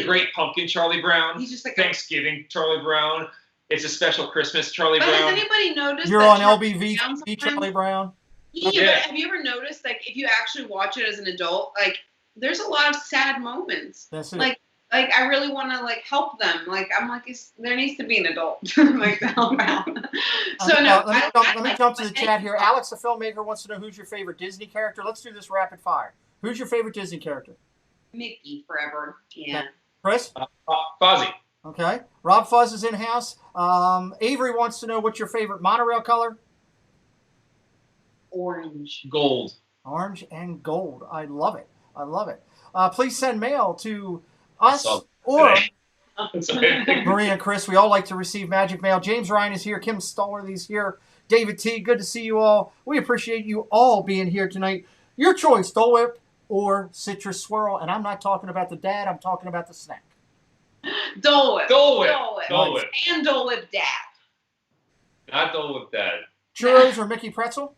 great pumpkin Charlie Brown. He's just like Thanksgiving Charlie Brown. It's a special Christmas Charlie Brown. Has anybody noticed you're on LBV Charlie Brown? Yeah, but have you ever noticed, if you actually watch it as an adult, there's a lot of sad moments. That's it. I really want to help them. There needs to be an adult to help out. So let me jump to the chat here. Alex, the filmmaker, wants to know who's your favorite Disney character. Let's do this rapid fire. Who's your favorite Disney character? Mickey forever. Yeah. Chris? Fozzie. Okay. Rob Fuzz is in house. Avery wants to know, what's your favorite monorail color? Orange. Gold. Orange and gold. I love it. I love it. Please send mail to us or Maria and Chris. We all like to receive magic mail. James Ryan is here. Kim Stollerthy's here. David T. Good to see you all. We appreciate you all being here tonight. Your choice, Dole Whip or Citrus Swirl. And I'm not talking about the dad. I'm talking about the snack. Dole Whip. Dole Whip. Dole Whip. Dole Whip. And Dole Whip Dad. Not Dole Whip Dad. Churros or Mickey Pretzel?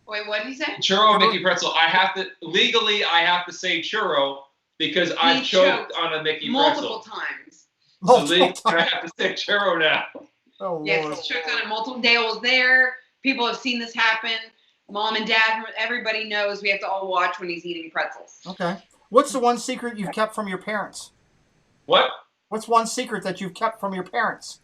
Wait, what did he say? Churro, Mickey Pretzel. I have to say churro because I choked on a Mickey multiple Pretzel. times. Multiple So I have to say churro now. Oh, Yes, Lord. he's choked on it multiple. Dale was there. People have seen this happen. Mom and Dad, everybody knows we have to all watch when he's eating pretzels. Okay. What's the one secret you've kept from your parents? What? What's one secret that you've kept from your parents?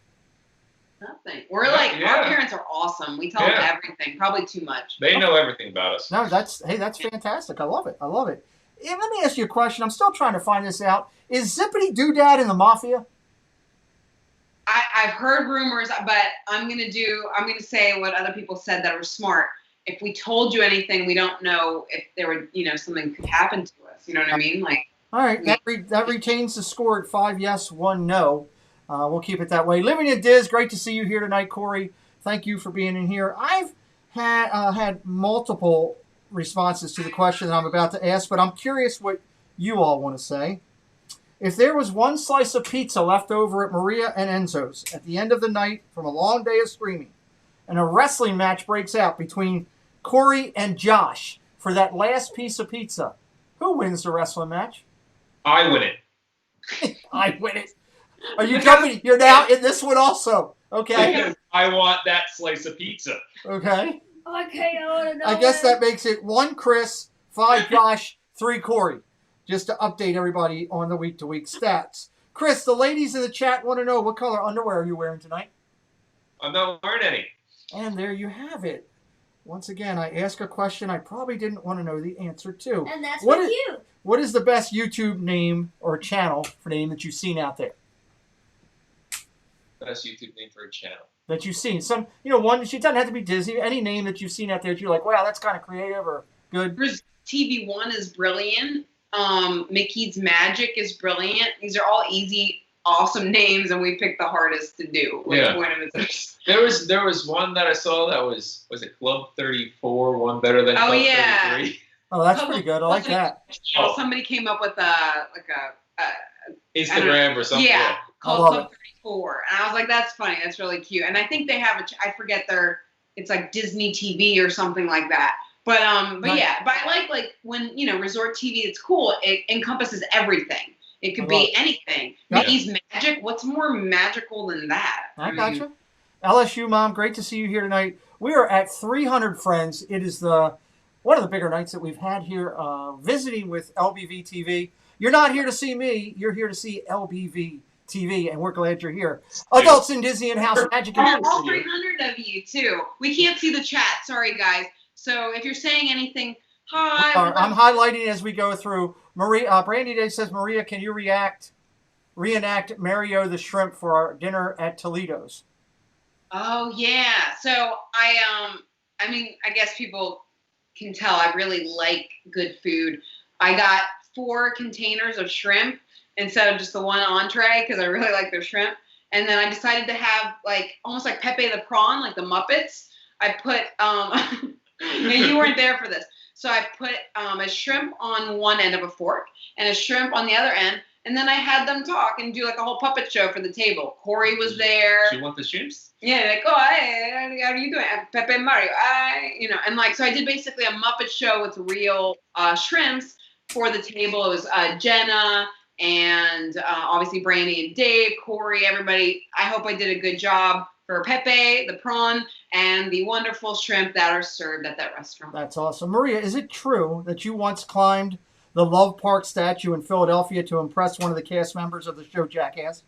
Nothing. We're like, Yeah. our parents are awesome. We tell them everything. Probably too much. They know everything about us. No, that's fantastic. I love it. And let me ask you a question. I'm still trying to find this out. Is Zippity Doodad in the Mafia? I've heard rumors, but I'm gonna say what other people said that were smart. If we told you anything, we don't know if there would, something could happen to us. You know what I mean? Like. All right, that retains the score at 5 yes, 1 no. We'll keep it that way. Living in Diz, great to see you here tonight, Corey. Thank you for being in here. I've had multiple responses to the question that I'm about to ask, but I'm curious what you all want to say. If there was one slice of pizza left over at Maria and Enzo's at the end of the night from a long day of screaming, and a wrestling match breaks out between Corey and Josh for that last piece of pizza, who wins the wrestling match? I win it. I win it. Are you jumping? You're now in this one also. Okay. Because I want that slice of pizza. Okay. Okay, I want to know. I guess that makes it 1 Chris, 5 Josh, 3 Corey. Just to update everybody on the week-to-week stats. Chris, the ladies in the chat want to know what color underwear are you wearing tonight? I'm not wearing any. And there you have it. Once again, I ask a question I probably didn't want to know the answer to. And that's What with is- you. What is the best YouTube name or channel for name that you've seen out there? Best YouTube name for a channel. That you've seen. Some, one, she doesn't have to be Disney. Any name that you've seen out there that you're like, wow, that's kind of creative or good. TV1 is brilliant. Mickey's Magic is brilliant. These are all easy, awesome names, and we picked the hardest to do. Yeah. One of it's There was one that I saw that was it Club 34, one better than Club 33? Oh, that's pretty good. I like that. Oh. Somebody came up with a Instagram or something. Yeah, I called love Club 34, and I was like, that's funny. That's really cute. And I think they have I forget it's like Disney TV or something like that. But Nice. yeah, but I like when Resort TV. It's cool. It encompasses everything. It could be anything. Yeah. Mickey's Magic. What's more magical than that? I gotcha. LSU Mom, great to see you here tonight. We are at 300 friends. It is one of the bigger nights that we've had here visiting with LBV-TV. You're not here to see me. You're here to see LBV-TV, and we're glad you're here. Adults in Disney and House Magic. All 300 of you, too. We can't see the chat. Sorry, guys. So if you're saying anything, hi. I'm highlighting as we go through. Brandy Day says, Maria, can you reenact Mario the Shrimp for our dinner at Toledo's? Oh, yeah. So I guess people can tell I really like good food. I got 4 containers of shrimp instead of just the one entree because I really like their shrimp. And then I decided to have almost like Pepe the Prawn, like the Muppets. I put, and you weren't there for this. So I put a shrimp on one end of a fork and a shrimp on the other end. And then I had them talk and do like a whole puppet show for the table. Corey was there. Do you want the shrimps? Yeah, like, oh, hey, how are you doing? Pepe and Mario, and so I did basically a Muppet show with real shrimps for the table. It was Jenna and obviously Brandy and Dave, Corey, everybody. I hope I did a good job for Pepe, the prawn, and the wonderful shrimp that are served at that restaurant. That's awesome. Maria, is it true that you once climbed the Love Park statue in Philadelphia to impress one of the cast members of the show Jackass?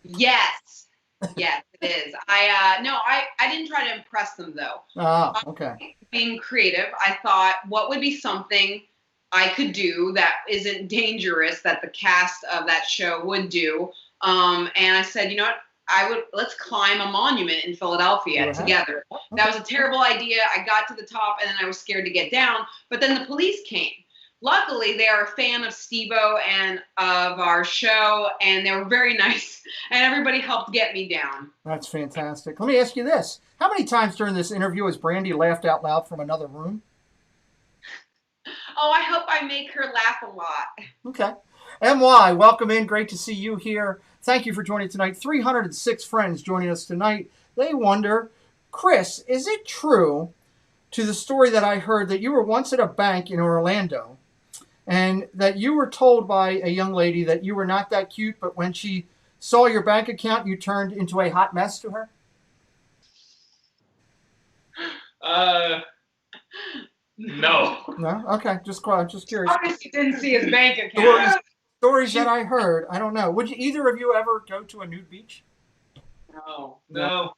Yes. Yes, it is. I didn't try to impress them, though. Ah, okay. Being creative, I thought, what would be something I could do that isn't dangerous that the cast of that show would do? And I said, you know what? Let's climb a monument in Philadelphia together. That was a terrible idea. I got to the top and then I was scared to get down. But then the police came. Luckily, they are a fan of Steve-O and of our show, and they were very nice, and everybody helped get me down. That's fantastic. Let me ask you this. How many times during this interview has Brandy laughed out loud from another room? Oh, I hope I make her laugh a lot. Okay. MY, welcome in. Great to see you here. Thank you for joining tonight. 306 friends joining us tonight. They wonder, Chris, is it true to the story that I heard that you were once at a bank in Orlando and that you were told by a young lady that you were not that cute, but when she saw your bank account, you turned into a hot mess to her? No. No? Okay, just curious. Obviously didn't see his bank account. Stories that I heard. I don't know. Would you, either of you ever go to a nude beach? No. No.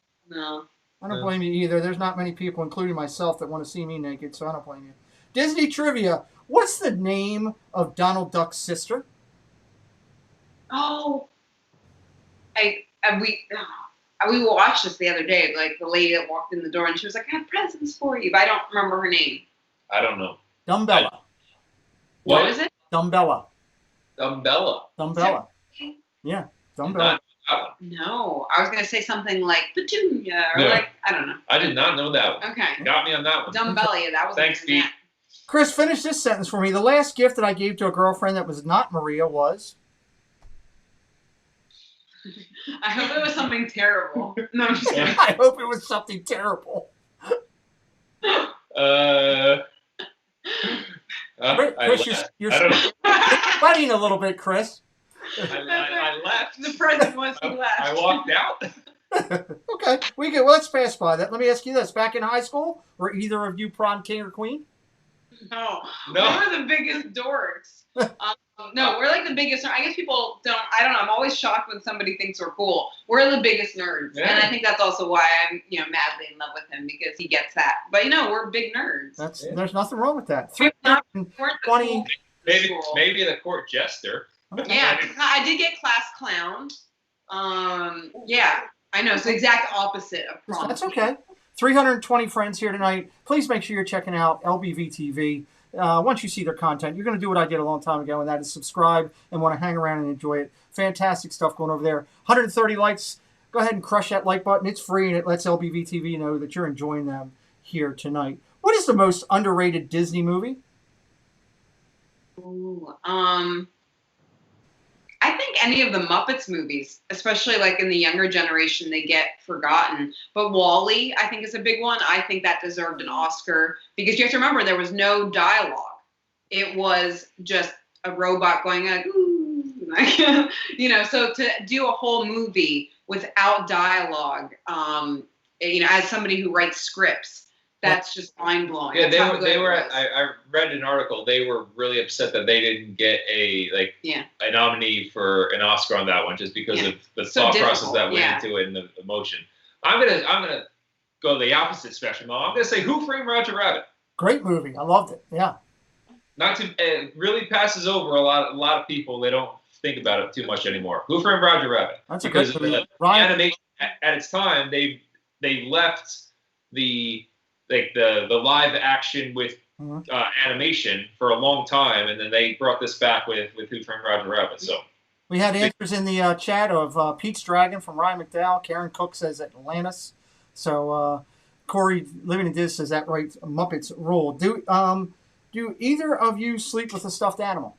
I don't blame you either. There's not many people, including myself, that want to see me naked, so I don't blame you. Disney trivia. What's the name of Donald Duck's sister? Oh. We watched this the other day, like the lady that walked in the door and she was like, I have presents for you, but I don't remember her name. I don't know. Dumbella. What is it? Dumbella. Dumbella. Dumbella. Yeah, Dumbella. No, I was going to say something like Petunia or like, I don't know. I did not know that one. Okay. Got me on that one. Dumbella, yeah, that was. Thanks, Pete. Chris, finish this sentence for me. The last gift that I gave to a girlfriend that was not Maria was? I hope it was something terrible. No, I'm just kidding. I hope it was something terrible. Chris, you're sweating a little bit, Chris. I left. The present was he left. I walked out. Okay, well, let's pass by that. Let me ask you this. Back in high school, were either of you prom king or queen? No. We were the biggest dorks. No, we're like the biggest. I guess people don't. I don't know. I'm always shocked when somebody thinks we're cool. We're the biggest nerds, and I think that's also why I'm, madly in love with him because he gets that. But we're big nerds. There's nothing wrong with that. 320. Maybe the court jester. Yeah, I did get class clown. Yeah, I know. It's the exact opposite of prom. That's okay. 320 friends here tonight. Please make sure you're checking out LBV-TV. Once you see their content, you're going to do what I did a long time ago, and that is subscribe and want to hang around and enjoy it. Fantastic stuff going over there. 130 likes. Go ahead and crush that like button. It's free, and it lets LBV-TV know that you're enjoying them here tonight. What is the most underrated Disney movie? Ooh, I think any of the Muppets movies, especially like in the younger generation, they get forgotten. But Wall-E, I think, is a big one. I think that deserved an Oscar because you have to remember there was no dialogue. It was just a robot going like, ooh, like, so to do a whole movie without dialogue, as somebody who writes scripts, that's just mind-blowing. Yeah, they were. I read an article. They were really upset that they didn't get a nominee for an Oscar on that one, just because of the thought process that went into it and the emotion. I'm gonna go the opposite spectrum. I'm gonna say Who Framed Roger Rabbit. Great movie. I loved it. Yeah. It really passes over a lot of people. They don't think about it too much anymore. Who Framed Roger Rabbit? That's a great movie. The animation at its time, they left the live action with animation for a long time, and then they brought this back with Who Framed Roger Rabbit. So we had answers in the chat of Pete's Dragon from Ryan McDowell. Karen Cook says Atlantis. So Corey Living in Diz says that right. Muppets rule. Do either of you sleep with a stuffed animal?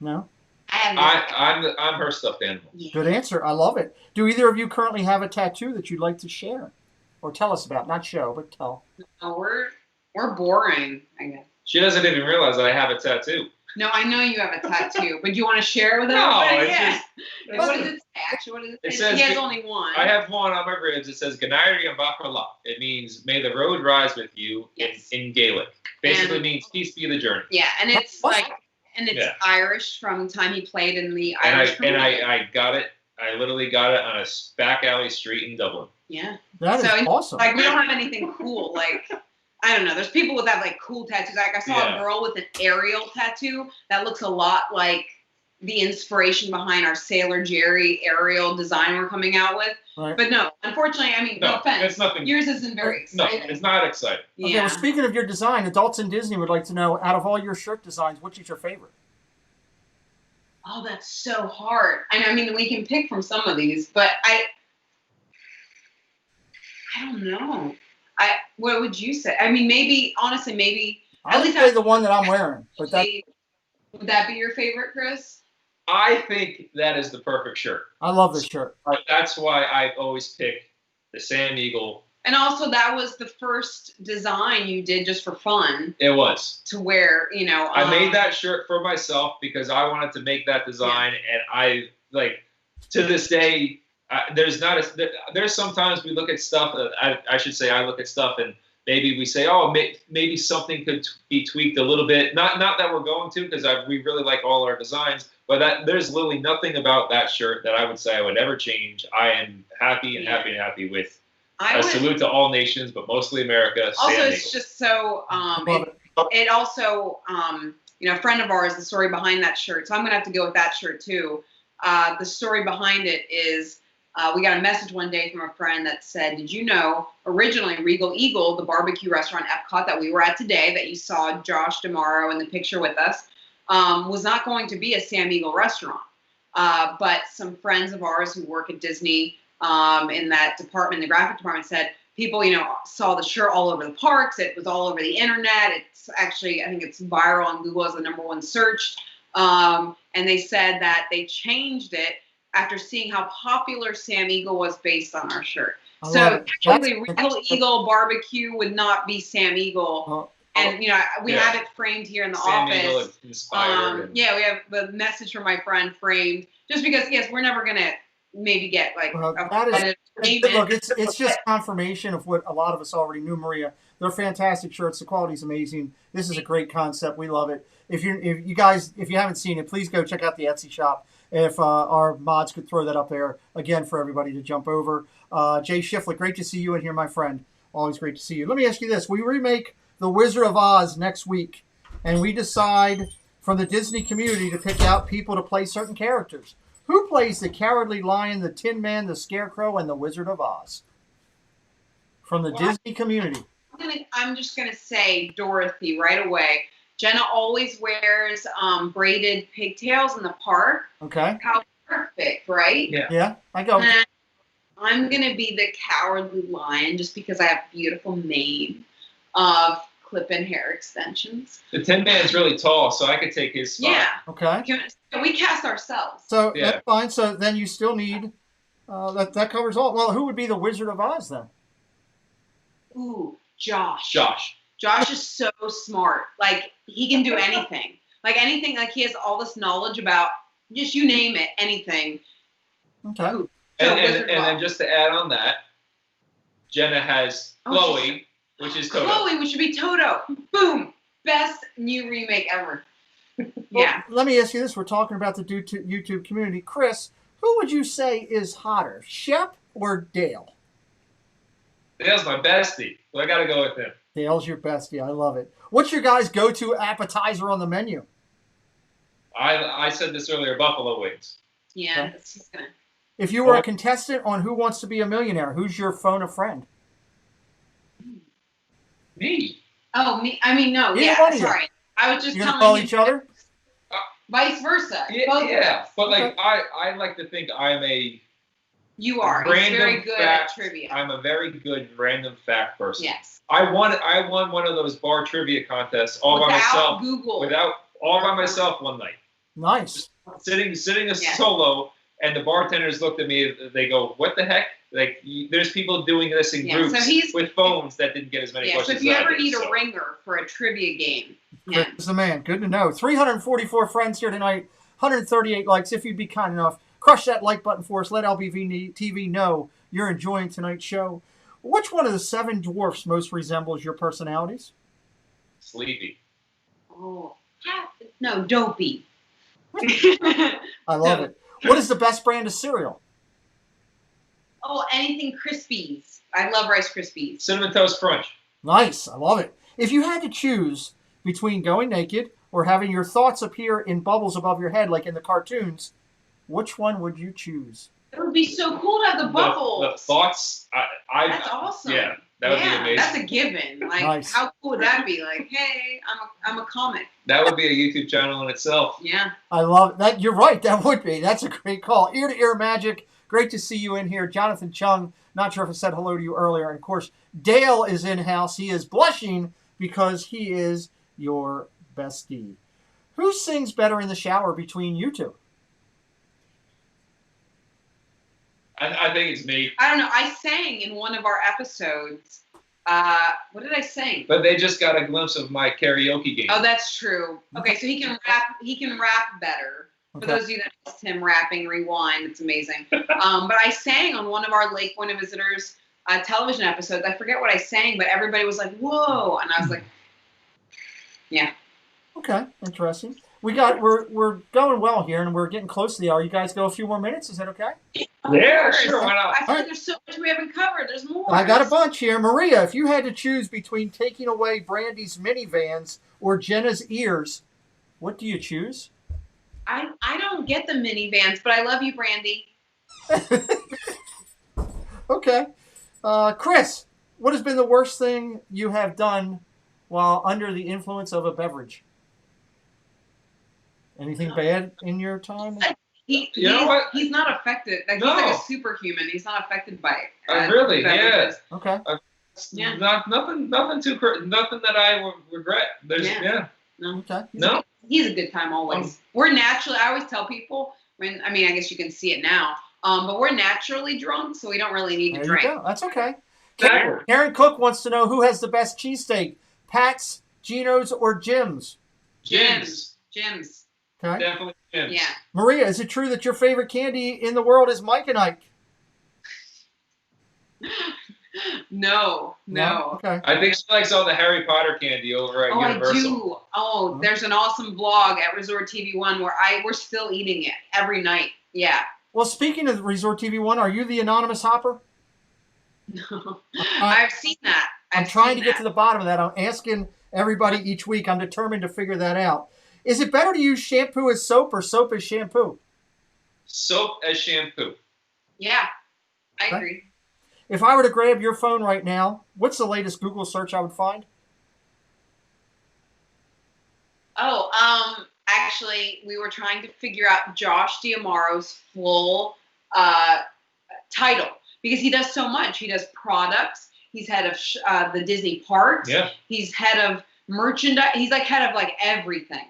No. I'm her stuffed animal. Yeah. Good answer. I love it. Do either of you currently have a tattoo that you'd like to share? Or tell us about, not show, but tell. No, we're boring, I guess. She doesn't even realize that I have a tattoo. No, I know you have a tattoo, but do you want to share with No, everybody? it's just. What does it say? Actually, what does it say? Says, he has only one. I have one on my ribs. It says Ganairi and Bakala. It means may the road rise with you in Gaelic. Basically means peace be the journey. Yeah, and it's Irish from the time he played in the Irish. And I got it. I literally got it on a back alley street in Dublin. Yeah. That is awesome. Like, we don't have anything cool. Like, I don't know. There's people with that, like, cool tattoos. Like, I saw a girl with an Ariel tattoo that looks a lot like the inspiration behind our Sailor Jerry Ariel design we're coming out with. Right. But no, unfortunately, I mean, no offense. It's nothing. Yours isn't very exciting. No, it's not exciting. Okay, well, speaking of your design, adults in Disney would like to know, out of all your shirt designs, which is your favorite? Oh, that's so hard. I mean, we can pick from some of these, but I don't know. What would you say? I mean, maybe, honestly, maybe. I would say the one that I'm wearing. But that. Would that be your favorite, Chris? I think that is the perfect shirt. I love this shirt. That's why I always pick the Sam Eagle. And also, that was the first design you did just for fun. It was. To wear, I made that shirt for myself because I wanted to make that design, and I, to this day, there's sometimes we look at stuff, I should say I look at stuff and maybe we say, oh, maybe something could be tweaked a little bit. Not that we're going to, because we really like all our designs, but there's literally nothing about that shirt that I would say I would ever change. I am happy and happy with. Salute to all nations, but mostly America. Also, Sam it's Eagle. just so, it also, a friend of ours, the story behind that shirt, so I'm going to have to go with that shirt too. The story behind it is, we got a message one day from a friend that said, did you know, originally Regal Eagle, the barbecue restaurant Epcot that we were at today, that you saw Josh DeMauro in the picture with us, was not going to be a Sam Eagle restaurant. But some friends of ours who work at Disney in that department, the graphic department, said people, saw the shirt all over the parks. It was all over the internet. It's actually, I think it's viral on Google as the #1 search. And they said that they changed it after seeing how popular Sam Eagle was based on our shirt. So technically, Regal Eagle Barbecue would not be Sam Eagle. And, we have it framed here in the Sam office. Eagle inspired. We have the message from my friend framed. Just because, yes, we're never going to maybe get look, it's just confirmation of what a lot of us already knew, Maria. They're fantastic shirts. The quality's amazing. This is a great concept. We love it. If you guys haven't seen it, please go check out the Etsy shop. If our mods could throw that up there again for everybody to jump over. Jay Shiflett, great to see you in here, my friend. Always great to see you. Let me ask you this: we remake The Wizard of Oz next week, and we decide from the Disney community to pick out people to play certain characters. Who plays the Cowardly Lion, the Tin Man, the Scarecrow, and the Wizard of Oz? From the Disney community. I'm just going to say Dorothy right away. Jenna always wears braided pigtails in the park. Okay. How perfect, right? Yeah, I go. And I'm going to be the Cowardly Lion just because I have a beautiful mane of clip-in hair extensions. The Tin Man's really tall, so I could take his spot. Yeah. Okay. We cast ourselves. So that's fine. So then you still need that covers all. Well, who would be the Wizard of Oz then? Ooh, Josh. Josh is so smart. He can do anything. Anything. He has all this knowledge about just you name it, anything. Okay. And then just to add on that, Jenna has Chloe, which is Toto. Chloe, which would be Toto. Boom. Best new remake ever. Well, let me ask you this. We're talking about the YouTube community. Chris, who would you say is hotter, Shep or Dale? Dale's my bestie, so I got to go with him. Dale's your bestie. I love it. What's your guys' go-to appetizer on the menu? I said this earlier, buffalo wings. Yeah. Okay. If you were a contestant on Who Wants to Be a Millionaire, who's your phone a friend? Me. Oh, me. I mean, no. Sorry. I was just You're telling call you. Each other? Vice versa. Yeah. But I like to think I'm a. You are. He's very good at trivia. I'm a very good random fact person. Yes. I won one of those bar trivia contests by myself. By myself one night. Nice. Sitting solo, and the bartenders looked at me. They go, "What the heck?" There's people doing this in groups with phones that didn't get as many questions. So if you ever need a ringer for a trivia game, Chris is the man. Good to know. 344 friends here tonight. 138 likes. If you'd be kind enough, crush that like button for us. Let LBV-TV know you're enjoying tonight's show. Which one of the 7 dwarfs most resembles your personalities? Sleepy. Oh, no, Dopey. I love it. What is the best brand of cereal? Oh, anything Krispies. I love Rice Krispies. Cinnamon Toast Crunch. Nice. I love it. If you had to choose between going naked or having your thoughts appear in bubbles above your head like in the cartoons, which one would you choose? It would be so cool to have the bubbles. The thoughts. That's awesome. Yeah, that would be amazing. That's a given. Nice. How cool would that be? Hey, I'm a comic. That would be a YouTube channel in itself. Yeah. I love that. You're right. That would be. That's a great call. Ear to ear magic. Great to see you in here. Jonathan Chung. Not sure if I said hello to you earlier. And of course, Dale is in house. He is blushing because he is your bestie. Who sings better in the shower between you two? I think it's me. I don't know. I sang in one of our episodes. What did I sing? But they just got a glimpse of my karaoke game. Oh, that's true. Okay, so he can rap. He can rap better. For those of you that missed him rapping, rewind. It's amazing. But I sang on one of our Lake Buena Visitors television episodes. I forget what I sang, but everybody was like, "Whoa!" And I was like, "Yeah." Okay, interesting. We're going well here, and we're getting close to the hour. You guys go a few more minutes. Is that okay? Yeah, sure. Why not? I feel like there's so much we haven't covered. There's more. I got a bunch here. Maria, if you had to choose between taking away Brandy's minivans or Jenna's ears, what do you choose? I don't get the minivans, but I love you, Brandy. Okay. Chris, what has been the worst thing you have done while under the influence of a beverage? Anything bad in your time? You know what? He's not affected. Like, No. He's like a superhuman. He's not affected by it. Really? beverages. Yeah. Okay. Yeah. Nothing that I would regret. No. Okay. No. He's a good time always. We're naturally. I always tell people I guess you can see it now. But we're naturally drunk, so we don't really need to There drink. you go. That's okay. Exactly. Karen Cook wants to know who has the best cheesesteak, Pat's, Geno's, or Jim's? Jim's. Okay. Definitely Jim's. Yeah. Maria, is it true that your favorite candy in the world is Mike and Ike? No. Okay. I think she likes all the Harry Potter candy over at Oh, Universal. I do. Oh, there's an awesome vlog at Resort TV One where we're still eating it every night. Yeah. Well, speaking of Resort TV One, are you the anonymous hopper? No. I've seen that. I'm trying to get to the bottom of that. I'm asking everybody each week. I'm determined to figure that out. Is it better to use shampoo as soap or soap as shampoo? Soap as shampoo. Yeah, I Okay. agree. If I were to grab your phone right now, what's the latest Google search I would find? Oh, actually, we were trying to figure out Josh D'Amaro's full title because he does so much. He does products. He's head of the Disney parks. Yeah. He's head of merchandise. He's like head of like everything.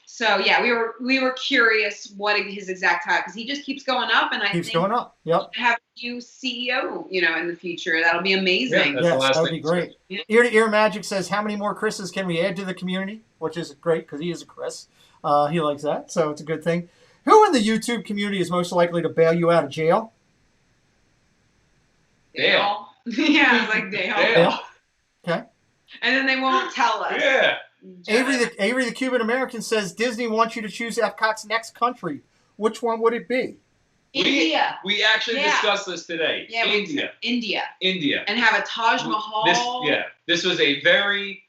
So yeah, we were curious what his exact title because he just keeps going up, and I Keeps think going up. Yep. have a new CEO, in the future. That'll be amazing. Yeah, that's the Yes, last that would thing be great. Yeah. Ear to Ear Magic says, how many more Chris's can we add to the community? Which is great because he is a Chris. He likes that, so it's a good thing. Who in the YouTube community is most likely to bail you out of jail? Dale. Yeah, it's like Dale. Dale. Okay. And then they won't tell us. Yeah. Avery the Cuban American says, Disney wants you to choose Epcot's next country. Which one would it be? India. We actually Yeah. discussed this today. Yeah, India. India. And have a Taj Mahal. This was a very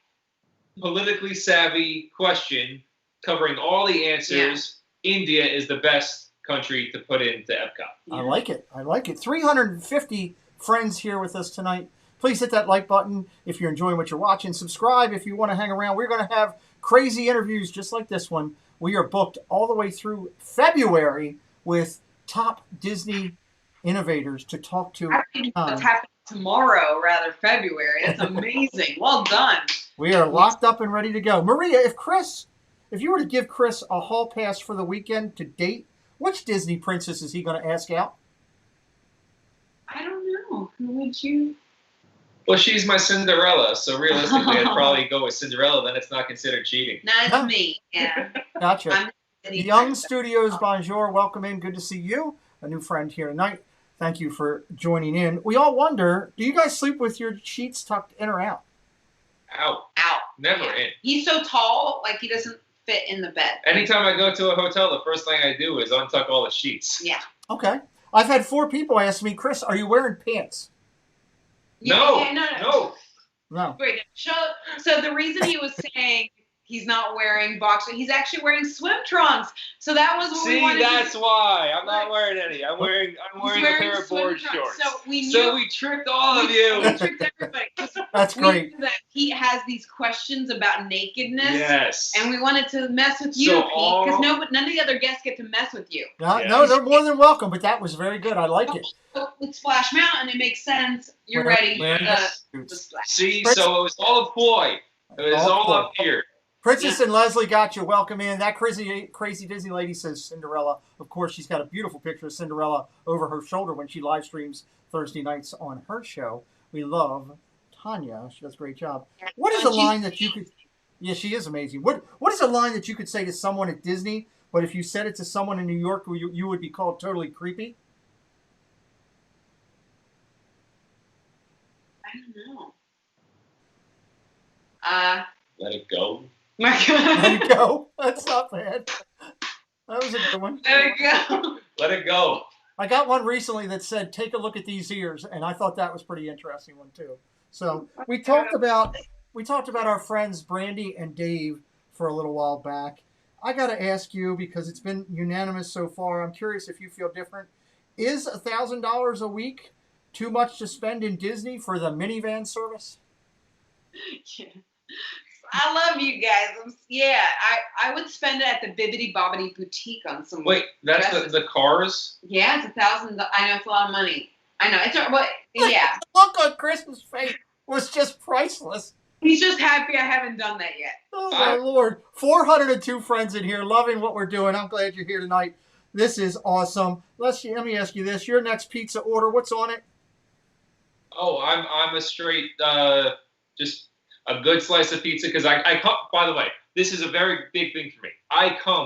politically savvy question covering all the answers. India is the best country to put into Epcot. I like it. 350 friends here with us tonight. Please hit that like button if you're enjoying what you're watching. Subscribe if you want to hang around. We're going to have crazy interviews just like this one. We are booked all the way through February with top Disney innovators to talk to. What's happening tomorrow, rather February. That's amazing. Well done. We are locked up and ready to go. Maria, if you were to give Chris a hall pass for the weekend to date, which Disney princess is he going to ask out? I don't know. Who would you? Well, she's my Cinderella, so realistically, I'd probably go with Cinderella. Then it's not considered cheating. No, it's me. Yeah. Gotcha. I'm the Young princess. Studios, bonjour. Welcome in. Good to see you. A new friend here tonight. Thank you for joining in. We all wonder, do you guys sleep with your sheets tucked in or out? Out. Never in. He's so tall, like he doesn't fit in the bed. Anytime I go to a hotel, the first thing I do is untuck all the sheets. Yeah. Okay. I've had 4 people ask me, Chris, are you wearing pants? No. No. Wait, so the reason he was saying he's not wearing boxers, he's actually wearing swim trunks. So that was what we See, wanted that's to wayI'm not wearing any. I'm wearing a pair of swim board trunks. shorts. So we knew. So we tricked all of you. We tricked everybody. That's We great. knew that he has these questions about nakedness. Yes. And we wanted to mess with you, So Pete, because none of the other guests get to mess with you. No, they're more than welcome, but that was very good. I like it. So with Splash Mountain, it makes sense. You're Wear- ready wear for the the suits. splash. See, so it was all a ploy. It was all All up here. Princess and Leslie got you. Welcome in. That crazy Disney lady says Cinderella. Of course, she's got a beautiful picture of Cinderella over her shoulder when she live streams Thursday nights on her show. We love Tanya. She does a great job. What is a line that you could... Yeah, she is amazing. What is a line that you could say to someone at Disney, but if you said it to someone in New York, you would be called totally creepy? I don't know. Let it go. My God. Let it go. That's not bad. That was a good one. There you go. Let it go. I got one recently that said, "Take a look at these ears," and I thought that was pretty interesting one too. So we talked about our friends Brandy and Dave for a little while back. I got to ask you, because it's been unanimous so far. I'm curious if you feel different. Is $1,000 a week too much to spend in Disney for the minivan service? Yeah. I love you guys. I would spend it at the Bibbidi Bobbidi Boutique on some. Wait, that's dresses. the cars? Yeah, it's $1,000. I know it's a lot of money. I know it's but yeah. The look on Chris's face was just priceless. He's just happy I haven't done that yet. Oh my Lord! 402 friends in here, loving what we're doing. I'm glad you're here tonight. This is awesome. Let me ask you this: your next pizza order, what's on it? Oh, I'm a straight just a good slice of pizza, because I come. By the way, this is a very big thing for me.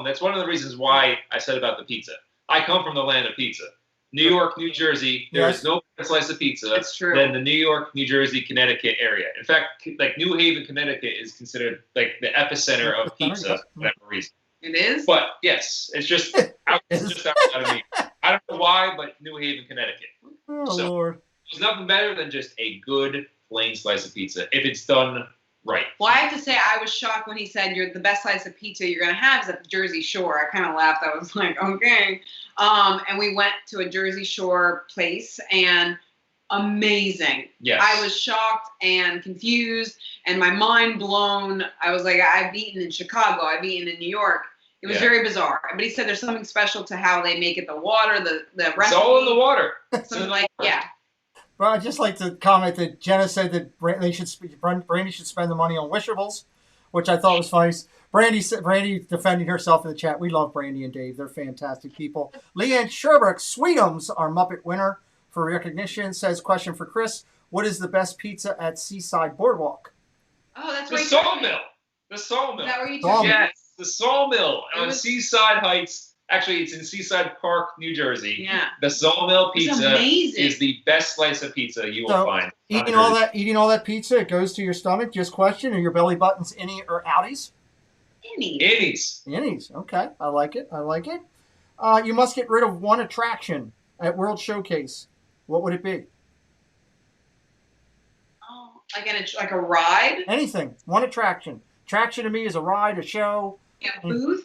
That's one of the reasons why I said about the pizza. I come from the land of pizza. New York, New Jersey, there is no better slice of pizza than the New York, New Jersey, Connecticut area. In fact, like New Haven, Connecticut is considered like the epicenter of pizza for whatever reason. It is? But yes, it's just outside of me. I don't know why, but New Haven, Connecticut. Oh, Lord. There's nothing better than just a good plain slice of pizza if it's done right. Well, I have to say, I was shocked when he said the best slice of pizza you're going to have is at the Jersey Shore. I kind of laughed. I was like, okay. And we went to a Jersey Shore place, and amazing. Yes. I was shocked and confused and my mind blown. I was like, I've eaten in Chicago. I've eaten in New York. It was very bizarre. But he said there's something special to how they make it, the water, the recipe. It's all in the water. Something like, yeah. Well, I'd just like to comment that Jenna said that Brandy should spend the money on Wishables, which I thought was funny. Brandy defending herself in the chat. We love Brandy and Dave. They're fantastic people. Leanne Sherbrooke, Sweetums, our Muppet winner for recognition, says, question for Chris, what is the best pizza at Seaside Boardwalk? Oh, that's the right. Sawmill. The Sawmill. Is that where you took it? Yes, the Sawmill on Seaside Heights. Actually, it's in Seaside Park, New Jersey. Yeah. The Sawmill pizza amazing. is the best slice of pizza you will find. Eating all that pizza, it goes to your stomach. Just question: are your belly buttons innie or outies? Innies. Okay, I like it. You must get rid of one attraction at World Showcase. What would it be? Oh, like a ride? Anything. One attraction. Attraction to me is a ride, a show. Yeah, booth.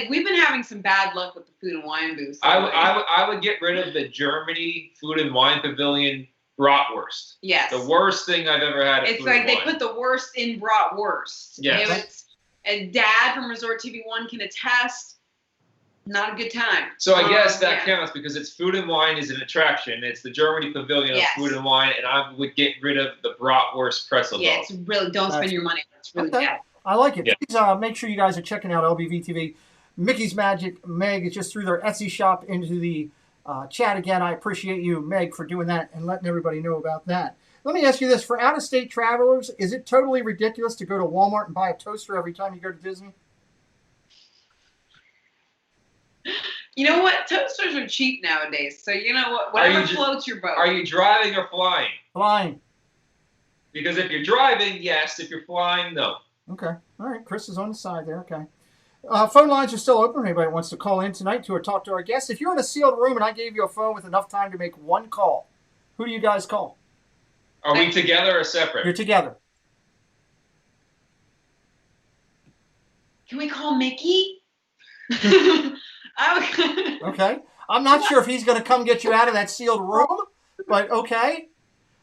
We've been having some bad luck with the food and wine booth. I would get rid of the Germany Food and Wine Pavilion bratwurst. Yes. The worst thing I've ever had. It's like they put the worst in bratwurst. Yes. And Dad from Resort TV 1 can attest. Not a good time. So I guess that counts because it's food and wine is an attraction. It's the Germany Pavilion of food and wine, and I would get rid of the bratwurst pretzel. Yeah, it's really don't spend your money. It's really bad. I like it. Yeah. Please make sure you guys are checking out LBV TV. Mickey's Magic Meg just threw their Etsy shop into the chat again. I appreciate you, Meg, for doing that and letting everybody know about that. Let me ask you this. For out-of-state travelers, is it totally ridiculous to go to Walmart and buy a toaster every time you go to Disney? You know what? Toasters are cheap nowadays. So you know what? Whatever floats your boat. Are you driving or flying? Flying. Because if you're driving, yes. If you're flying, no. Okay. All right. Chris is on the side there. Okay. Phone lines are still open. Anybody wants to call in tonight to or talk to our guests. If you're in a sealed room and I gave you a phone with enough time to make one call, who do you guys call? Are we together or separate? You're together. Can we call Mickey? Okay. I'm not sure if he's going to come get you out of that sealed room, but okay.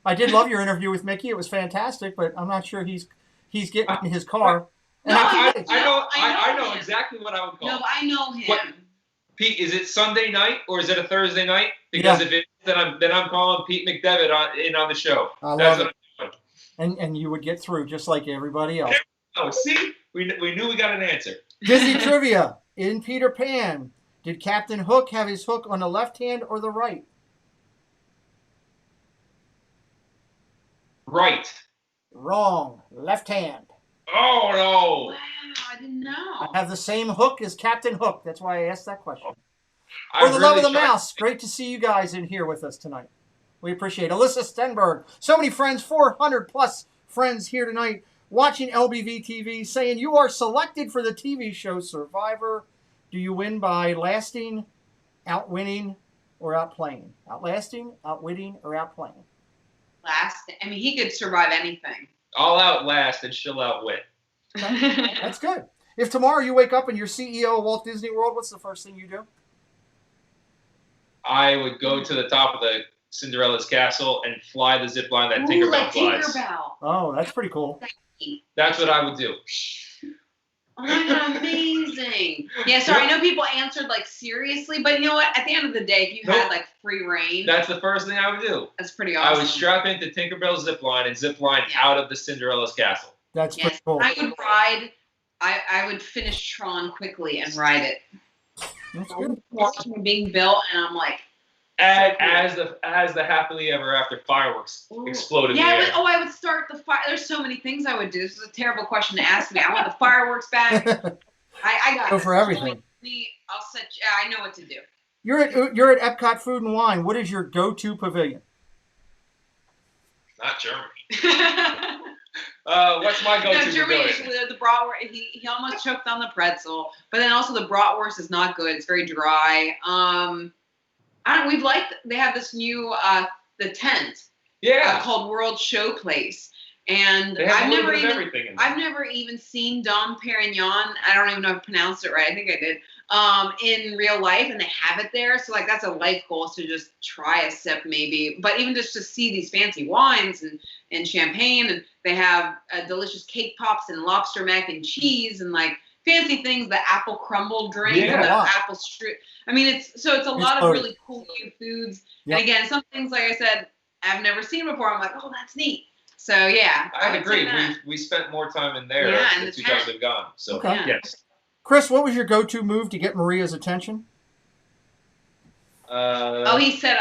I did love your interview with Mickey. It was fantastic, but I'm not sure he's getting in his car. No, I know exactly what I would call. No, but I know him. What, Pete, is it Sunday night or is it a Thursday night? Because if it then I'm calling Pete McDevitt on the show. I love it. And you would get through just like everybody else. Oh, see, We knew we got an answer. Disney trivia. In Peter Pan, did Captain Hook have his hook on the left hand or the right? Right. Wrong. Left hand. Oh, no. Wow, I didn't know. I have the same hook as Captain Hook. That's why I asked that question. I For the love of the really tried. mouse, great to see you guys in here with us tonight. We appreciate it. Alyssa Stenberg, so many friends, 400 plus friends here tonight watching LBV TV, saying you are selected for the TV show Survivor. Do you win by lasting, outwinning, or outplaying? Outlasting, outwitting, or outplaying? I mean, he could survive anything. I'll outlast and she'll outwit. That's good. If tomorrow you wake up and you're CEO of Walt Disney World, what's the first thing you do? I would go to the top of the Cinderella's castle and fly the zip line that Ooh, Tinkerbell like flies. Tinkerbell. Oh, that's pretty cool. That's what I would do. Oh, that's amazing. Yeah, so I know people answered like seriously, but you know what? At the end of the day, if you had like free reign, That's the first thing I would do. that's pretty awesome. I would strap into Tinkerbell's zip line and zip line out of the Cinderella's castle. That's pretty Yes, cool. I would ride. I would finish Tron quickly and ride it. That's I good. was watching it being built, and I'm like, And as the happily ever after fireworks ooh. explode in Yeah, the air. I would start the fire. There's so many things I would do. This is a terrible question to ask me. I want the fireworks back. I got Go this. for everything. I'll set. I know what to do. You're at Epcot Food and Wine. What is your go-to pavilion? Not Germany. What's my go-to? No, Germany is pavilion? the bratwurst. He almost choked on the pretzel, but then also the bratwurst is not good. It's very dry. They have this new the tent Yeah. called World Showplace, and They have I've a little never bit of even everything in there. I've never even seen Dom Perignon. I don't even know if I pronounced it right. I think I did. In real life, and they have it there. So like that's a life goal, is to just try a sip maybe. But even just to see these fancy wines and champagne, and they have delicious cake pops and lobster mac and cheese and like fancy things. The apple crumble drink, Yeah. and the Wow. apple strudel. I mean, it's a lot of loaded. really cool new foods. Yep. And again, some things like I said, I've never seen before. I'm like, oh, that's neat. So yeah, I would agree. say that. We spent more time in there Yeah, in the the 2 times tent. we've gone. So Okay. yes. Chris, what was your go-to move to get Maria's attention? Oh, he said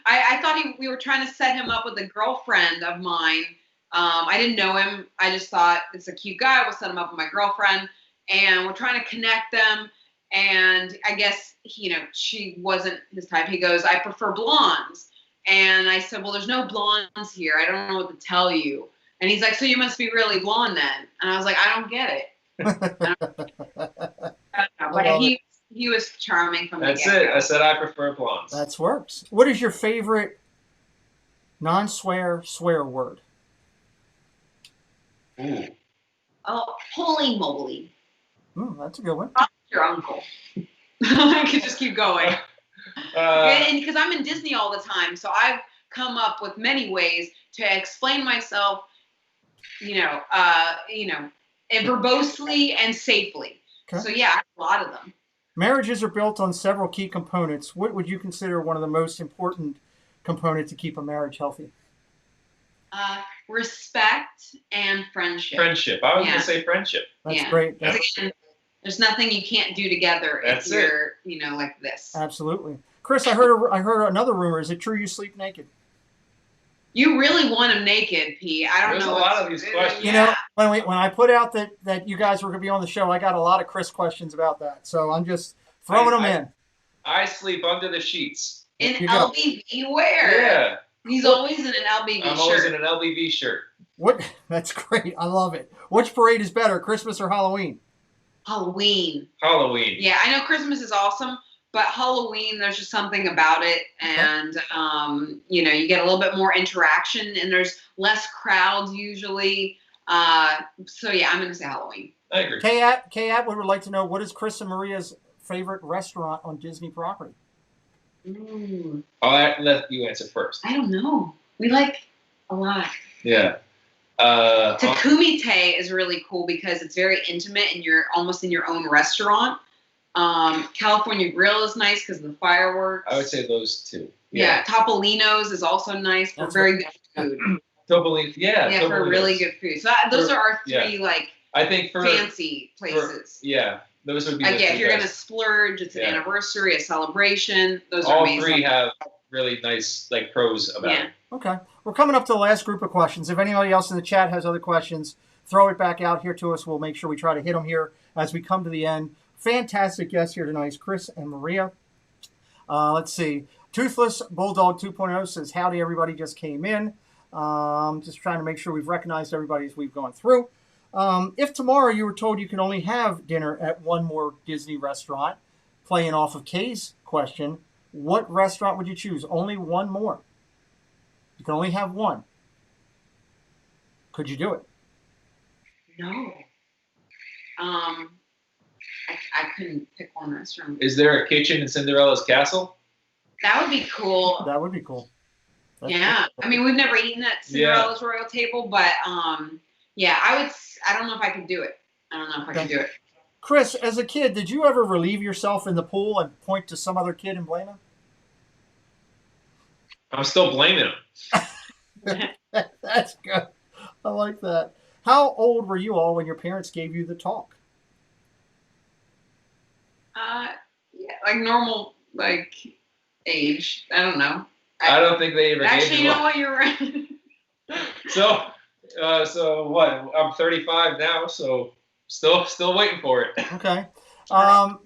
I thought we were trying to set him up with a girlfriend of mine. I didn't know him. I just thought it's a cute guy. We'll set him up with my girlfriend, and we're trying to connect them. And I guess she wasn't his type. He goes, I prefer blondes. And I said, well, there's no blondes here. I don't know what to tell you. And he's like, so you must be really blonde then. And I was like, I don't get it. I don't know, but he was charming from the That's get-go. it. I said I prefer blondes. That works. What is your favorite non-swear swear word? Ooh. Oh, holy moly. That's a good one. Your uncle. I could just keep going. And because I'm in Disney all the time, so I've come up with many ways to explain myself, and verbosely and safely. Okay. So yeah, I have a lot of them. Marriages are built on several key components. What would you consider one of the most important components to keep a marriage healthy? Respect and friendship. Friendship. I was Yeah. going to say friendship. That's Yeah. great. Yeah. Again, there's nothing you can't do together That's if you're, like this. Absolutely. Chris, I heard another rumor. Is it true you sleep naked? You really want him naked, Pete. I don't There's know. a lot of these questions. You know, when I put out that you guys were going to be on the show, I got a lot of Chris questions about that. So I'm just throwing them in. I sleep under the sheets. In You go. LBV wear. Yeah. He's always in an LBV I'm shirt. always in an LBV shirt. What? That's great. I love it. Which parade is better, Christmas or Halloween? Halloween. Halloween. Yeah, I know Christmas is awesome, but Halloween, there's just something about it. And, you get a little bit more interaction, and there's less crowds usually. So, yeah, I'm going to say Halloween. I agree. K-App would like to know, what is Chris and Maria's favorite restaurant on Disney property? Ooh, I'll let you answer first. I don't know. We like a lot. Yeah. Takumite is really cool because it's very intimate and you're almost in your own restaurant. California Grill is nice because of the fireworks. I would say those two. Yeah, Topolino's is also nice for That's very good food. Topolino. Yeah. Yeah, for Topolino's. really good food. So those are our three I think for fancy places. Those would be If you're going to splurge, it's an anniversary, a celebration. Those are amazing. All three have really nice pros about it. Okay. We're coming up to the last group of questions. If anybody else in the chat has other questions, throw it back out here to us. We'll make sure we try to hit them here as we come to the end. Fantastic guests here tonight, Chris and Maria. Let's see. Toothless Bulldog 2.0 says, howdy, everybody just came in. Just trying to make sure we've recognized everybody as we've gone through. If tomorrow you were told you can only have dinner at one more Disney restaurant, playing off of Kay's question, what restaurant would you choose? Only one more. You can only have one. Could you do it? No. I couldn't pick one restaurant. Is there a kitchen in Cinderella's castle? That would be cool. That would be cool. That's cool. I mean, we've never eaten at Cinderella's royal table, but I don't know if I could do it. I don't know if I could do it. Chris, as a kid, did you ever relieve yourself in the pool and point to some other kid and blame him? I'm still blaming him. That's good. I like that. How old were you all when your parents gave you the talk? Normal, age. I don't know. I don't think they ever actually, gave me you know what, you're right. So what? I'm 35 now, so still waiting for it. Okay.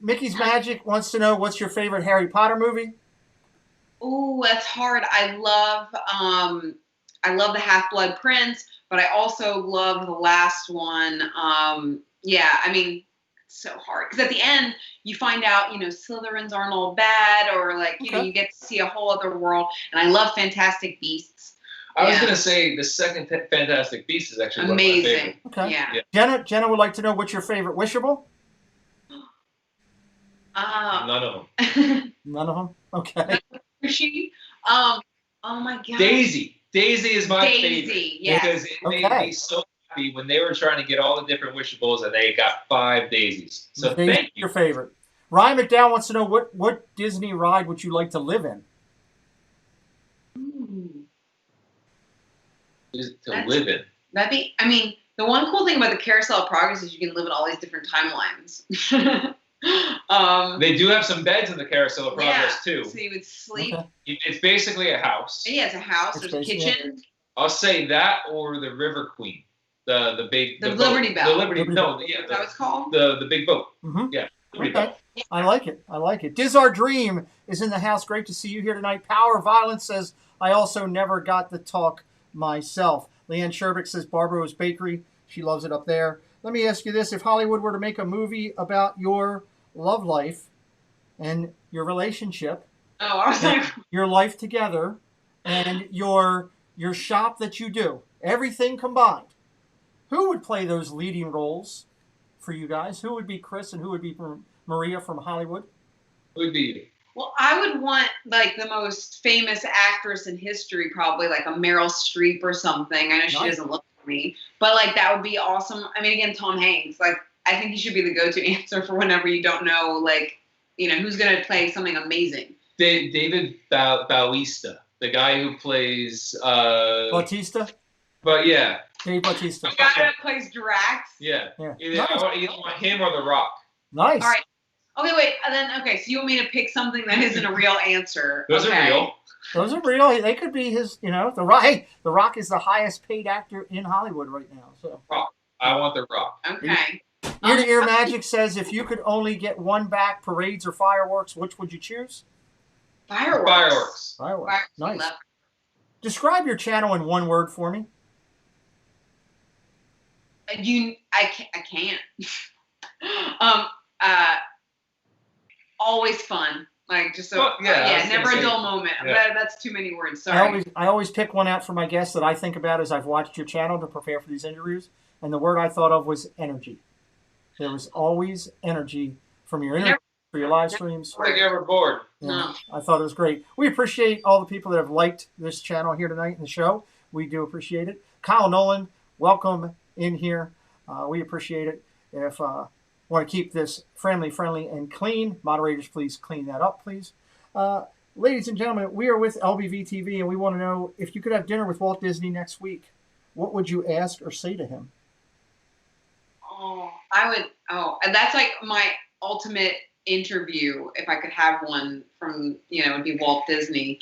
Mickey's Magic wants to know, what's your favorite Harry Potter movie? Ooh, that's hard. I love the Half-Blood Prince, but I also love the last one. It's so hard because at the end you find out, Slytherins aren't all bad, or you get to see a whole other world. And I love Fantastic Beasts. I was gonna say the second Fantastic Beasts is actually amazing. One of my favorite. Okay. Yeah. Jenna would like to know, what's your favorite Wishable? None of them. None of them. Okay. She? Oh my God. Daisy is my favorite. Yes. Because it made me so happy when they were trying to get all the different Wishables and they got 5 daisies. So thank you. Your favorite. Ryan McDowell wants to know, what Disney ride would you like to live in? Live in. The one cool thing about the Carousel of Progress is you can live in all these different timelines. They do have some beds in the Carousel of Progress too. So you would sleep. Okay. It's basically a house. Yeah, it's a house. There's a kitchen. I'll say that, or the River Queen, the Liberty Bell. The Liberty. No, is that what it's called? The big boat. Mm-hmm. Yeah. Okay. I like it. Dizar Dream is in the house. Great to see you here tonight. Power Violence says, I also never got the talk myself. Leanne Sherbick says, Barbara's Bakery. She loves it up there. Let me ask you this. If Hollywood were to make a movie about your love life and your relationship, your life together, and your shop that you do, everything combined, who would play those leading roles for you guys? Who would be Chris and who would be Maria from Hollywood? Who would be you? Well, I would want the most famous actress in history, probably like a Meryl Streep or something. I know she doesn't look like me, but that would be awesome. I mean, again, Tom Hanks. I think he should be the go-to answer for whenever you don't know, who's going to play something amazing. David Bautista, the guy who plays Bautista. But yeah, Dave Bautista. The guy that plays Drax. Yeah. Either I want him or The Rock. Nice. All right. Okay, wait. So you want me to pick something that isn't a real answer? Those are real. Those are real. They could be his. The Rock. Hey, The Rock is the highest paid actor in Hollywood right now. So. Rock. I want The Rock. Okay. Ear to Ear Magic says, if you could only get one back, parades or fireworks, which would you choose? Fireworks. Nice. Describe your channel in one word for me. I can't. Always fun. Never a dull moment. Yeah. That's too many words. Sorry. I always pick one out for my guests that I think about as I've watched your channel to prepare for these interviews, and the word I thought of was energy. There was always energy from your interviews, for your live streams. I think you ever bored. No. I thought it was great. We appreciate all the people that have liked this channel here tonight in the show. We do appreciate it. Kyle Nolan, welcome in here. We appreciate it. If want to keep this friendly, and clean, moderators, please clean that up, please. Ladies and gentlemen, we are with LBV-TV, and we want to know, if you could have dinner with Walt Disney next week, what would you ask or say to him? And that's like my ultimate interview, if I could have one from, it'd be Walt Disney.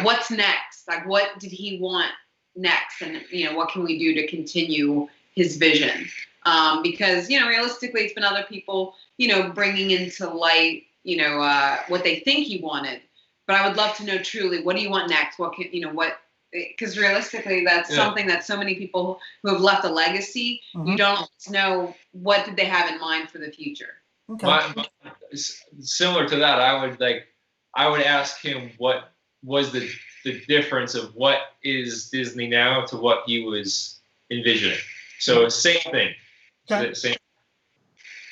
What's next? Like, what did he want next? And, what can we do to continue his vision? Because, realistically, it's been other people, bringing into light, what they think he wanted. But I would love to know truly, what do you want next? What can, because realistically, that's something that so many people who have left a legacy, you don't know what did they have in mind for the future. Okay. Similar to that, I would ask him what was the difference of what is Disney now to what he was envisioning. So same thing. Okay. Same.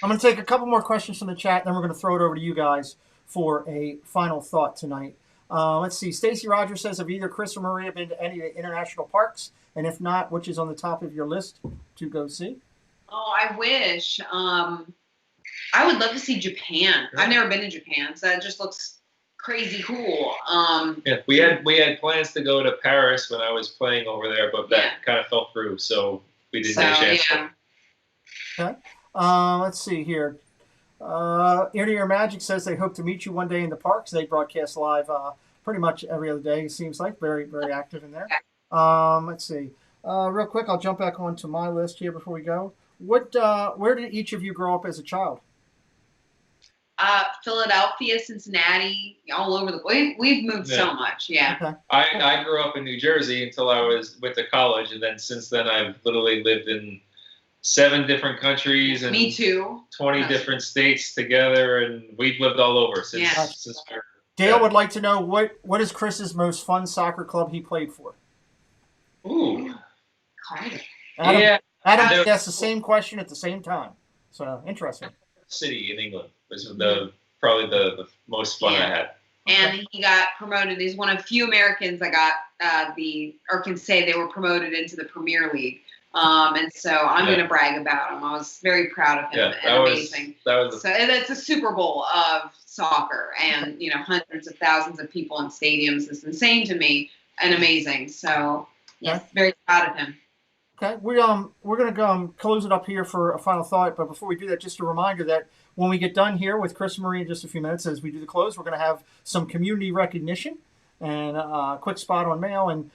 I'm going to take a couple more questions from the chat, then we're going to throw it over to you guys for a final thought tonight. Let's see. Stacy Rogers says, have either Chris or Maria been to any of the international parks? And if not, which is on the top of your list to go see? Oh, I wish. I would love to see Japan. I've never been to Japan, so that just looks crazy cool. We had plans to go to Paris when I was playing over there, but that kind of fell through, so we didn't get a chance. Okay. Let's see here. Ear to Your Magic says they hope to meet you one day in the parks. They broadcast live pretty much every other day, it seems like. Very, very active in there. Let's see. Real quick, I'll jump back onto my list here before we go. Where did each of you grow up as a child? Philadelphia, Cincinnati, all over the place. We've moved so much, Okay. I grew up in New Jersey until I went to college, and then since then I've literally lived in 7 different countries and me too. 20 different states together, and we've lived all over since. Dale would like to know what is Chris's most fun soccer club he played for? Ooh. Adam asked the same question at the same time. So interesting. City in England was probably the most fun I had. And he got promoted. He's one of few Americans that got can say they were promoted into the Premier League. And so I'm going to brag about him. I was very proud of him. Amazing. So it's a Super Bowl of soccer, and hundreds of thousands of people in stadiums. It's insane to me and amazing. So very proud of him. Okay, we're going to go close it up here for a final thought. But before we do that, just a reminder that when we get done here with Chris and Marie in just a few minutes, as we do the close, we're going to have some community recognition and a quick spot on mail and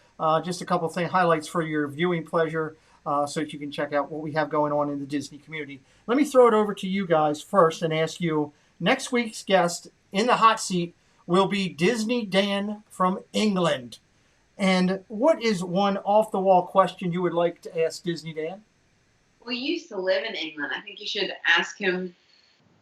just a couple of highlights for your viewing pleasure. So that you can check out what we have going on in the Disney community. Let me throw it over to you guys first and ask you, next week's guest in the hot seat will be Disney Dan from England. And what is one off-the-wall question you would like to ask Disney Dan? Well, you used to live in England. I think you should ask him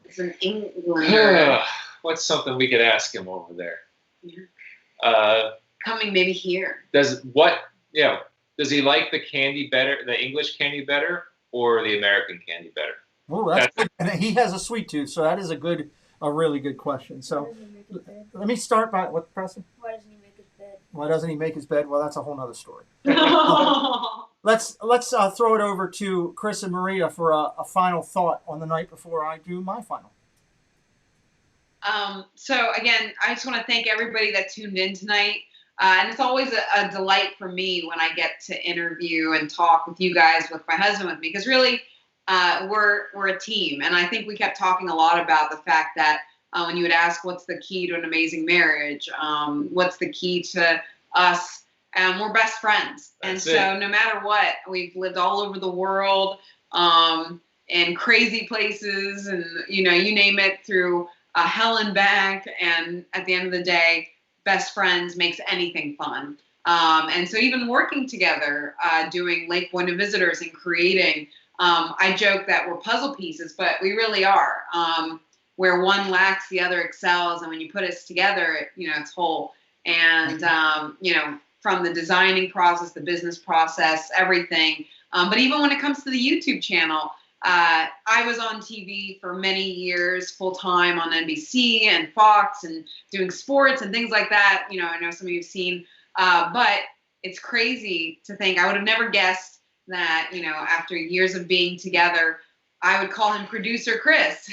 as an Englander. What's something we could ask him over there? Yeah. Coming maybe here. Does he like the candy better, the English candy better, or the American candy better? Oh, that's good. And he has a sweet tooth, so that is a really good question. So let me start by what, Preston? Why doesn't he make his bed? Why doesn't he make his bed? Well, that's a whole other story. Let's throw it over to Chris and Maria for a final thought on the night before I do my final. So again, I just want to thank everybody that tuned in tonight. And it's always a delight for me when I get to interview and talk with you guys, with my husband, with me, because really we're a team. And I think we kept talking a lot about the fact that when you would ask what's the key to an amazing marriage, what's the key to us, we're best friends. That's so no matter what, we've lived all over the world in crazy places and, you name it, through hell and back. And at the end of the day, best friends makes anything fun. And so even working together, doing Lake Buena Visitors and creating, I joke that we're puzzle pieces, but we really are. Where one lacks, the other excels. And when you put us together, it's whole. And, from the designing process, the business process, everything. But even when it comes to the YouTube channel, I was on TV for many years, full-time on NBC and Fox and doing sports and things like that. I know some of you have seen, but it's crazy to think I would have never guessed that, after years of being together, I would call him Producer Chris.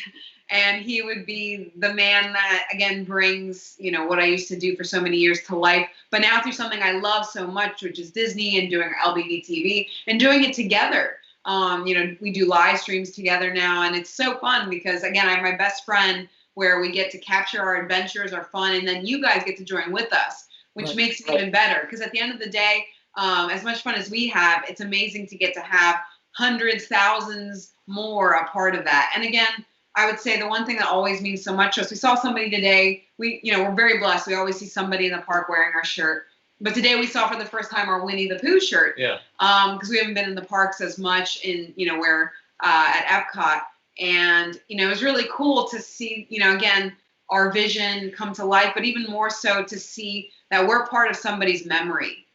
And he would be the man that, again, brings, what I used to do for so many years to life. But now through something I love so much, which is Disney and doing LBV-TV and doing it together. We do live streams together now, and it's so fun because, again, I have my best friend where we get to capture our adventures, our fun, and then you guys get to join with us, which makes it even better. Because at the end of the day, as much fun as we have, it's amazing to get to have hundreds, thousands more a part of that. And again, I would say the one thing that always means so much to us, we saw somebody today, we're very blessed. We always see somebody in the park wearing our shirt. But today we saw for the first time our Winnie the Pooh shirt. Yeah. Because we haven't been in the parks as much we're at Epcot. And, it was really cool to see, again, our vision come to life, but even more so to see that we're part of somebody's memory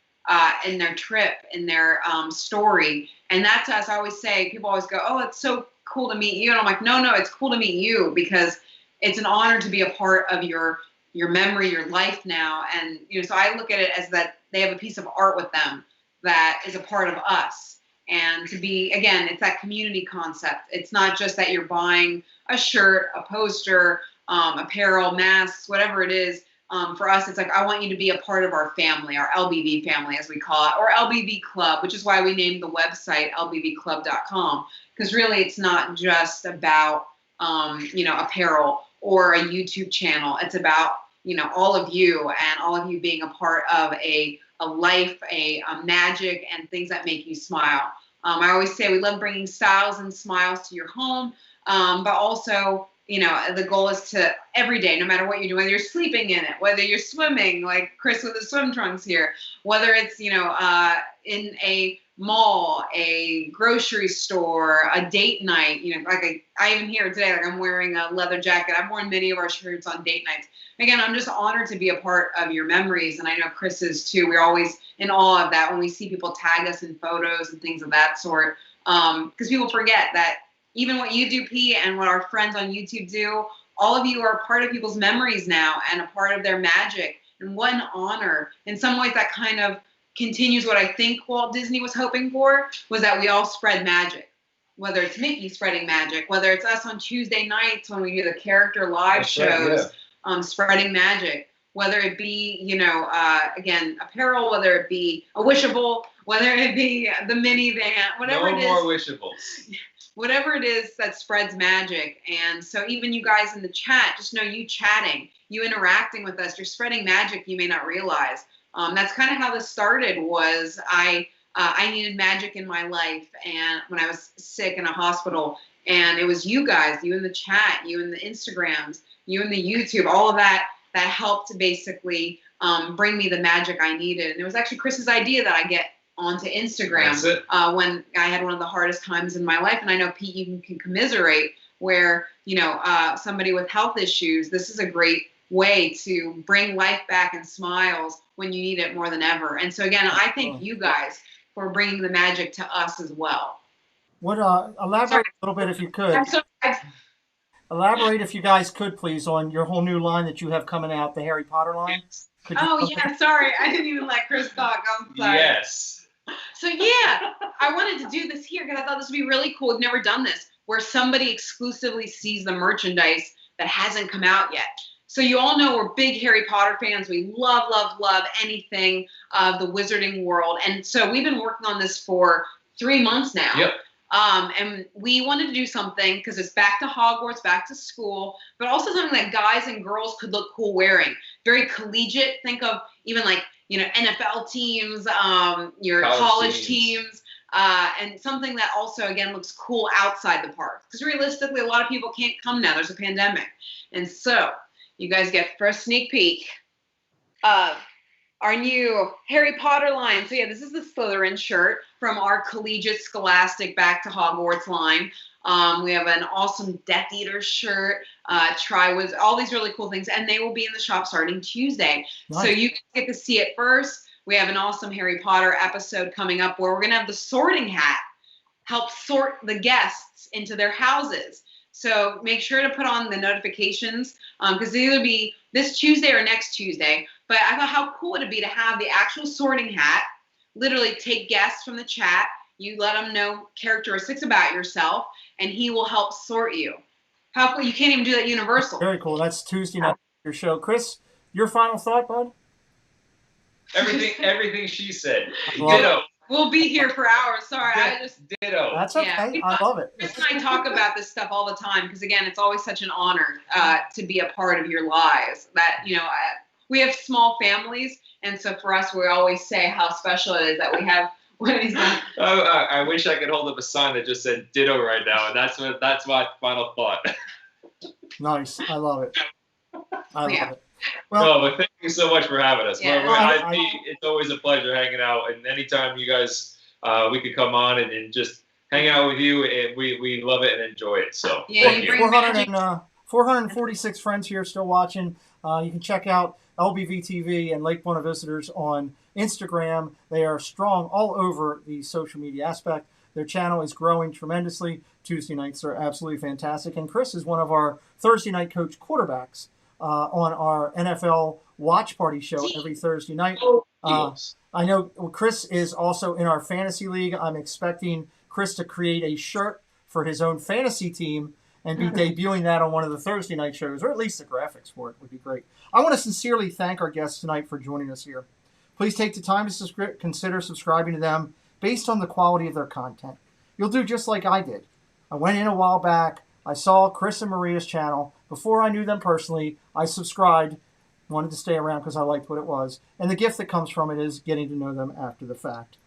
in their trip, in their story. And that to us, I always say, people always go, oh, it's so cool to meet you. And I'm like, no, it's cool to meet you because it's an honor to be a part of your memory, your life now. And, so I look at it as that they have a piece of art with them that is a part of us. And to be, again, it's that community concept. It's not just that you're buying a shirt, a poster, apparel, masks, whatever it is. For us, it's like, I want you to be a part of our family, our LBV family, as we call it, or LBV Club, which is why we named the website lbvclub.com. Because really, it's not just about, apparel or a YouTube channel. It's about, all of you and all of you being a part of a life, a magic, and things that make you smile. I always say we love bringing styles and smiles to your home, but also, the goal is to every day, no matter what you're doing, whether you're sleeping in it, whether you're swimming, like Chris with the swim trunks here, whether it's, in a mall, a grocery store, a date night, I even hear today, like I'm wearing a leather jacket. I've worn many of our shirts on date nights. Again, I'm just honored to be a part of your memories, and I know Chris is too. We're always in awe of that when we see people tag us in photos and things of that sort, because people forget that even what you do, Pete, and what our friends on YouTube do, all of you are a part of people's memories now and a part of their magic. And what an honor. In some ways, that kind of continues what I think Walt Disney was hoping for, was that we all spread magic. Whether it's Mickey spreading magic, whether it's us on Tuesday nights when we do the character live shows, spreading magic, whether it be, again, apparel, whether it be a wishable, whether it be the minivan, whatever it is. No more wishables. Whatever it is that spreads magic. And so even you guys in the chat, just know you chatting, you interacting with us, you're spreading magic you may not realize. That's kind of how this started. Was I needed magic in my life, and when I was sick in a hospital, and it was you guys, you in the chat, you in the Instagrams, you in the YouTube, all of that helped to basically bring me the magic I needed. And it was actually Chris's idea that I get onto Instagram when I had one of the hardest times in my life. And I know, Pete, you can commiserate where, somebody with health issues, this is a great way to bring life back and smiles when you need it more than ever. And so again, I thank you guys for bringing the magic to us as well. What elaborate a little bit if you could. Elaborate if you guys could, please, on your whole new line that you have coming out, the Harry Potter line. Sorry, I didn't even let Chris talk. I'm sorry. Yes. So yeah, I wanted to do this here because I thought this would be really cool. We've never done this, where somebody exclusively sees the merchandise that hasn't come out yet. So you all know we're big Harry Potter fans. We love, love, love anything of the wizarding world. And so we've been working on this for 3 months now. Yep. And we wanted to do something because it's back to Hogwarts, back to school, but also something that guys and girls could look cool wearing. Very collegiate. Think of even like, NFL teams, your college teams, and something that also, again, looks cool outside the park. Because realistically, a lot of people can't come now. There's a pandemic. And so you guys get first sneak peek of our new Harry Potter line. So yeah, this is the Slytherin shirt from our collegiate scholastic back to Hogwarts line. We have an awesome Death Eater shirt, all these really cool things, and they will be in the shop starting Tuesday. Nice. So you get to see it first. We have an awesome Harry Potter episode coming up where we're going to have the sorting hat help sort the guests into their houses. So make sure to put on the notifications because it'll either be this Tuesday or next Tuesday. But I thought how cool would it be to have the actual sorting hat, literally take guests from the chat, you let them know characteristics about yourself, and he will help sort you. How cool. You can't even do that Universal. Very cool. That's Tuesday night, your show. Chris, your final thought, bud? Everything she said. Ditto. We'll be here for hours. Sorry, I just. Ditto. That's okay. Yeah. I love it. Chris and I talk about this stuff all the time because, again, it's always such an honor to be a part of your lives. That, we have small families, and so for us, we always say how special it is that we have one of these guys. I wish I could hold up a sign that just said ditto right now, and that's my final thought. Nice. I love it. I love Yeah. it. Well, No, but thank you so much for having us. Yeah. It's always a pleasure hanging out, and anytime you guys, we could come on and just hang out with you, and we love it and enjoy it. So Yeah, thank you you. bring 446 friends here still watching. You can check out LBV-TV and Lake Buena Visitors on Instagram. They are strong all over the social media aspect. Their channel is growing tremendously. Tuesday nights are absolutely fantastic. And Chris is one of our Thursday night coach quarterbacks on our NFL watch party show every Thursday night. I know Chris is also in our fantasy league. I'm expecting Chris to create a shirt for his own fantasy team and be debuting that on one of the Thursday night shows, or at least the graphics for it would be great. I want to sincerely thank our guests tonight for joining us here. Please take the time to consider subscribing to them based on the quality of their content. You'll do just like I did. I went in a while back. I saw Chris and Maria's channel. Before I knew them personally, I subscribed, wanted to stay around because I liked what it was. And the gift that comes from it is getting to know them after the fact.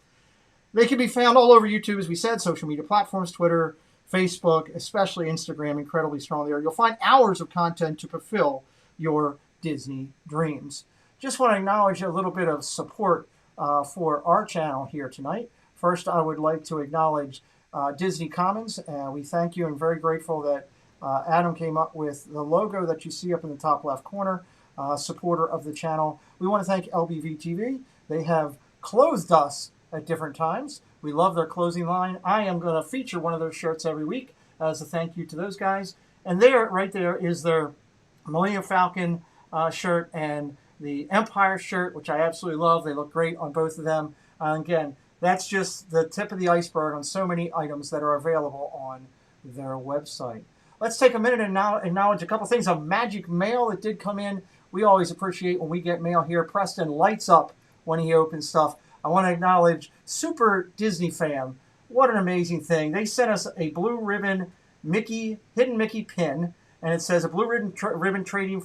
They can be found all over YouTube, as we said, social media platforms, Twitter, Facebook, especially Instagram, incredibly strong there. You'll find hours of content to fulfill your Disney dreams. Just want to acknowledge a little bit of support for our channel here tonight. First, I would like to acknowledge Disney Commons. We thank you and very grateful that Adam came up with the logo that you see up in the top left corner, supporter of the channel. We want to thank LBV-TV. They have clothed us at different times. We love their clothing line. I am going to feature one of those shirts every week as a thank you to those guys. And there, right there, is their Millennium Falcon shirt and the Empire shirt, which I absolutely love. They look great on both of them. Again, that's just the tip of the iceberg on so many items that are available on their website. Let's take a minute and now acknowledge a couple things. A magic mail that did come in. We always appreciate when we get mail here. Preston lights up when he opens stuff. I want to acknowledge Super Disney Fam. What an amazing thing. They sent us a blue ribbon hidden Mickey pin, and it says a blue ribbon trading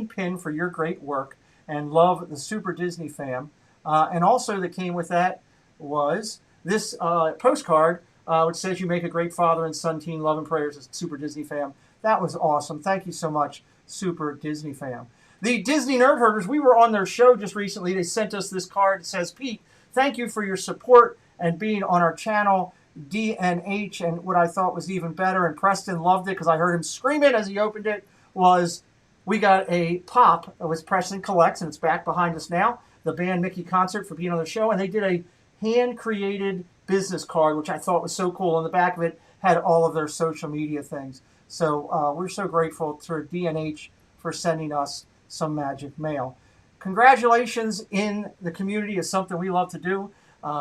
pin for your great work, and love the Super Disney Fam. And also that came with that was this postcard, which says you make a great father and son team, love and prayers, Super Disney Fam. That was awesome. Thank you so much, Super Disney Fam. The Disney Nerd Herders, we were on their show just recently. They sent us this card that says, Pete, thank you for your support and being on our channel, DNH. And what I thought was even better, and Preston loved it because I heard him scream it as he opened it, was we got a pop. It was Preston Collects, and it's back behind us now, the band Mickey concert for being on the show. And they did a hand-created business card, which I thought was so cool. On the back of it had all of their social media things. So we're so grateful to DNH for sending us some magic mail. Congratulations in the community is something we love to do.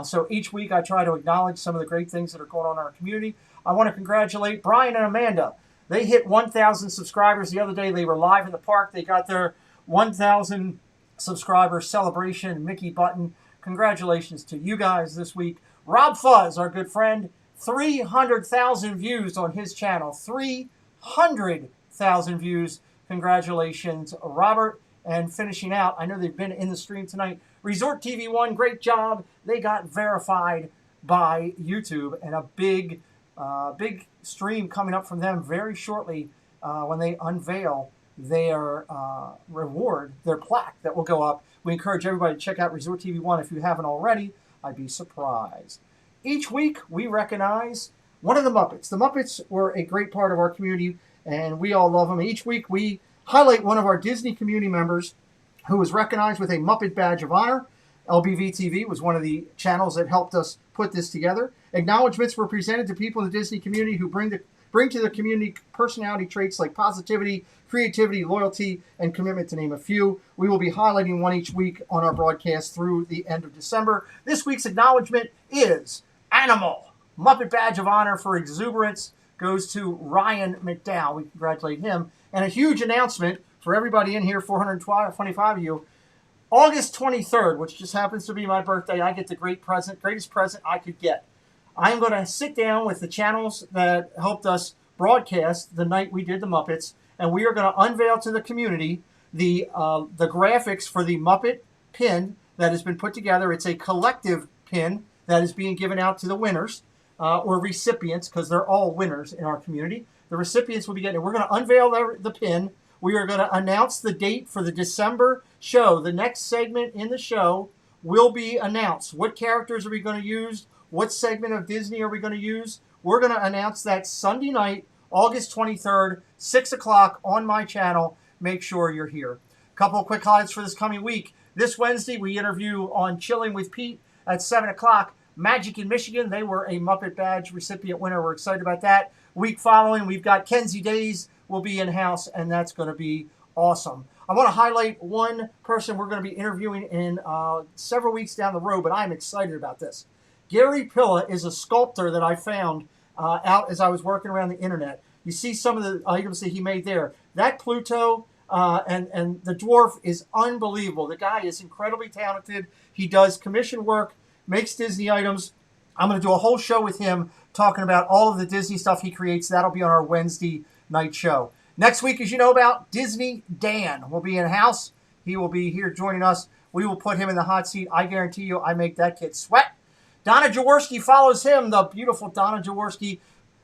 So each week I try to acknowledge some of the great things that are going on in our community. I want to congratulate Brian and Amanda. They hit 1,000 subscribers the other day. They were live in the park. They got their 1,000 subscriber celebration Mickey button. Congratulations to you guys this week. Rob Fuzz, our good friend, 300,000 views on his channel. 300,000 views. Congratulations, Robert. And finishing out, I know they've been in the stream tonight. Resort TV One, great job. They got verified by YouTube, and a big stream coming up from them very shortly when they unveil their reward, their plaque that will go up. We encourage everybody to check out Resort TV One if you haven't already. I'd be surprised. Each week, we recognize one of the Muppets. The Muppets were a great part of our community, and we all love them. Each week, we highlight one of our Disney community members who was recognized with a Muppet Badge of Honor. LBV-TV was one of the channels that helped us put this together. Acknowledgements were presented to people in the Disney community who bring to the community personality traits like positivity, creativity, loyalty, and commitment, to name a few. We will be highlighting one each week on our broadcast through the end of December. This week's acknowledgement is Animal. Muppet Badge of Honor for exuberance goes to Ryan McDowell. We congratulate him. And a huge announcement for everybody in here, 425 of you. August 23rd, which just happens to be my birthday, I get the greatest present I could get. I'm going to sit down with the channels that helped us broadcast the night we did the Muppets, and we are going to unveil to the community the graphics for the Muppet pin that has been put together. It's a collective pin that is being given out to the winners or recipients, because they're all winners in our community. The recipients will be getting it. We're going to unveil the pin. We are going to announce the date for the December show. The next segment in the show will be announced. What characters are we going to use? What segment of Disney are we going to use? We're going to announce that Sunday night, August 23rd, 6 o'clock on my channel. Make sure you're here. A couple of quick highlights for this coming week. This Wednesday, we interview on Chilling with Pete at 7 o'clock. Magic in Michigan, they were a Muppet Badge recipient winner. We're excited about that. Week following, we've got Kenzie Days will be in-house, and that's going to be awesome. I want to highlight one person we're going to be interviewing in several weeks down the road, but I'm excited about this. Gary Pilla is a sculptor that I found out as I was working around the internet. You see some of the items that he made there. That Pluto and the dwarf is unbelievable. The guy is incredibly talented. He does commission work, makes Disney items. I'm going to do a whole show with him talking about all of the Disney stuff he creates. That'll be on our Wednesday night show. Next week, as you know about, Disney Dan will be in-house. He will be here joining us. We will put him in the hot seat. I guarantee you I make that kid sweat. Donna Jaworski follows him, the beautiful Donna Jaworski,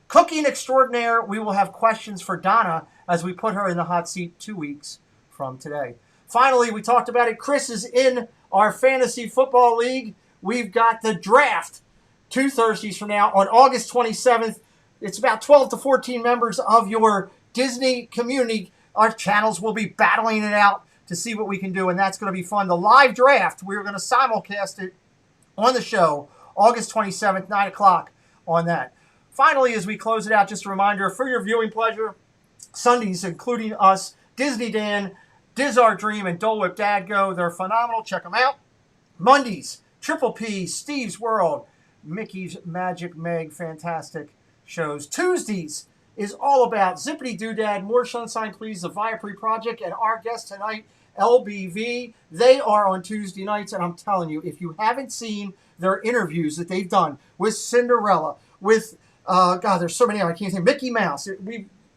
cooking extraordinaire. We will have questions for Donna as we put her in the hot seat 2 weeks from today. Finally, we talked about it. Chris is in our fantasy football league. We've got the draft 2 Thursdays from now on August 27th. It's about 12 to 14 members of your Disney community. Our channels will be battling it out to see what we can do, and that's going to be fun. The live draft, we're going to simulcast it on the show August 27th, 9 o'clock on that. Finally, as we close it out, just a reminder, for your viewing pleasure, Sundays, including us, Disney Dan, Diz Our Dream, and Dole Whip Dad Go. They're phenomenal. Check them out. Mondays, Triple P, Steve's World, Mickey's Magic Meg, fantastic shows. Tuesdays is all about Zippity Doodad, More Sunshine Please, the Viapre Project, and our guest tonight, LBV. They are on Tuesday nights, and I'm telling you, if you haven't seen their interviews that they've done with Cinderella, with, God, there's so many, I can't think, Mickey Mouse.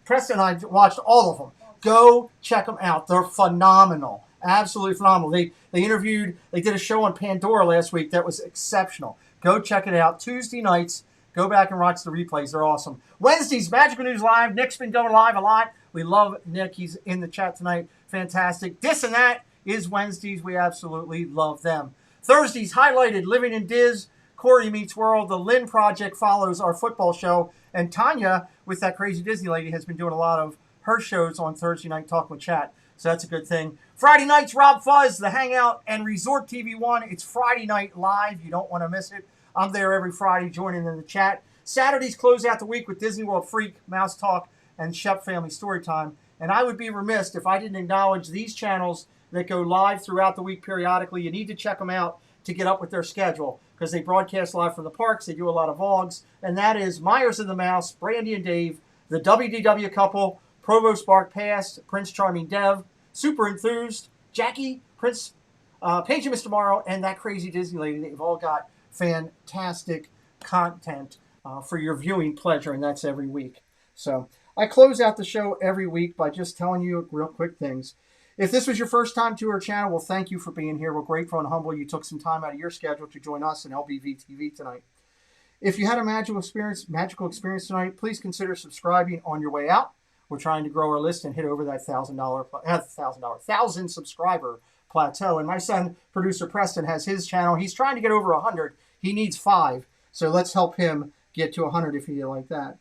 Preston and I watched all of them. Go check them out. They're phenomenal. Absolutely phenomenal. They did a show on Pandora last week that was exceptional. Go check it out. Tuesday nights, go back and watch the replays. They're awesome. Wednesdays, Magical News Live. Nick's been going live a lot. We love Nick. He's in the chat tonight. Fantastic. This and That is Wednesdays. We absolutely love them. Thursdays, highlighted Living in Diz, Corey Meets World. The Lynn Project follows our football show. And Tanya, with that crazy Disney lady, has been doing a lot of her shows on Thursday night, Talk with Chat. So that's a good thing. Friday nights, Rob Fuzz, The Hangout, and Resort TV 1. It's Friday night live. You don't want to miss it. I'm there every Friday joining in the chat. Saturdays close out the week with Disney World Freak, Mouse Talk, and Shep Family Storytime. And I would be remiss if I didn't acknowledge these channels that go live throughout the week periodically. You need to check them out to get up with their schedule, because they broadcast live from the parks. They do a lot of vlogs. And that is Myers and the Mouse, Brandy and Dave, the WDW Couple, Provost Bark Past, Prince Charming Dev, Super Enthused, Jackie, Prince, Paige and Mr. Morrow, and that crazy Disney lady. They've all got fantastic content for your viewing pleasure, and that's every week. So I close out the show every week by just telling you real quick things. If this was your first time to our channel, well, thank you for being here. We're grateful and humble you took some time out of your schedule to join us in LBV-TV tonight. If you had a magical experience tonight, please consider subscribing on your way out. We're trying to grow our list and hit over that 1,000 subscriber plateau. And my son, producer Preston, has his channel. He's trying to get over 100. He needs 5. So let's help him get to 100 if you like that.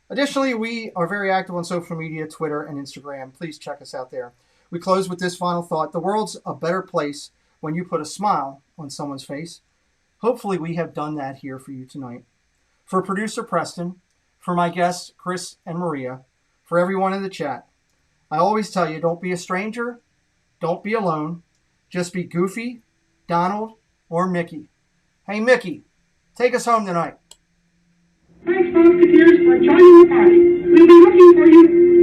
Additionally, we are very active on social media, Twitter and Instagram. Please check us out there. We close with this final thought. The world's a better place when you put a smile on someone's face. Hopefully we have done that here for you tonight. For producer Preston, for my guests Chris and Maria, for everyone in the chat, I always tell you, don't be a stranger, don't be alone, just be Goofy, Donald, or Mickey. Hey Mickey, take us home tonight. Thanks, Musketeers, for joining the party. We'll be looking for you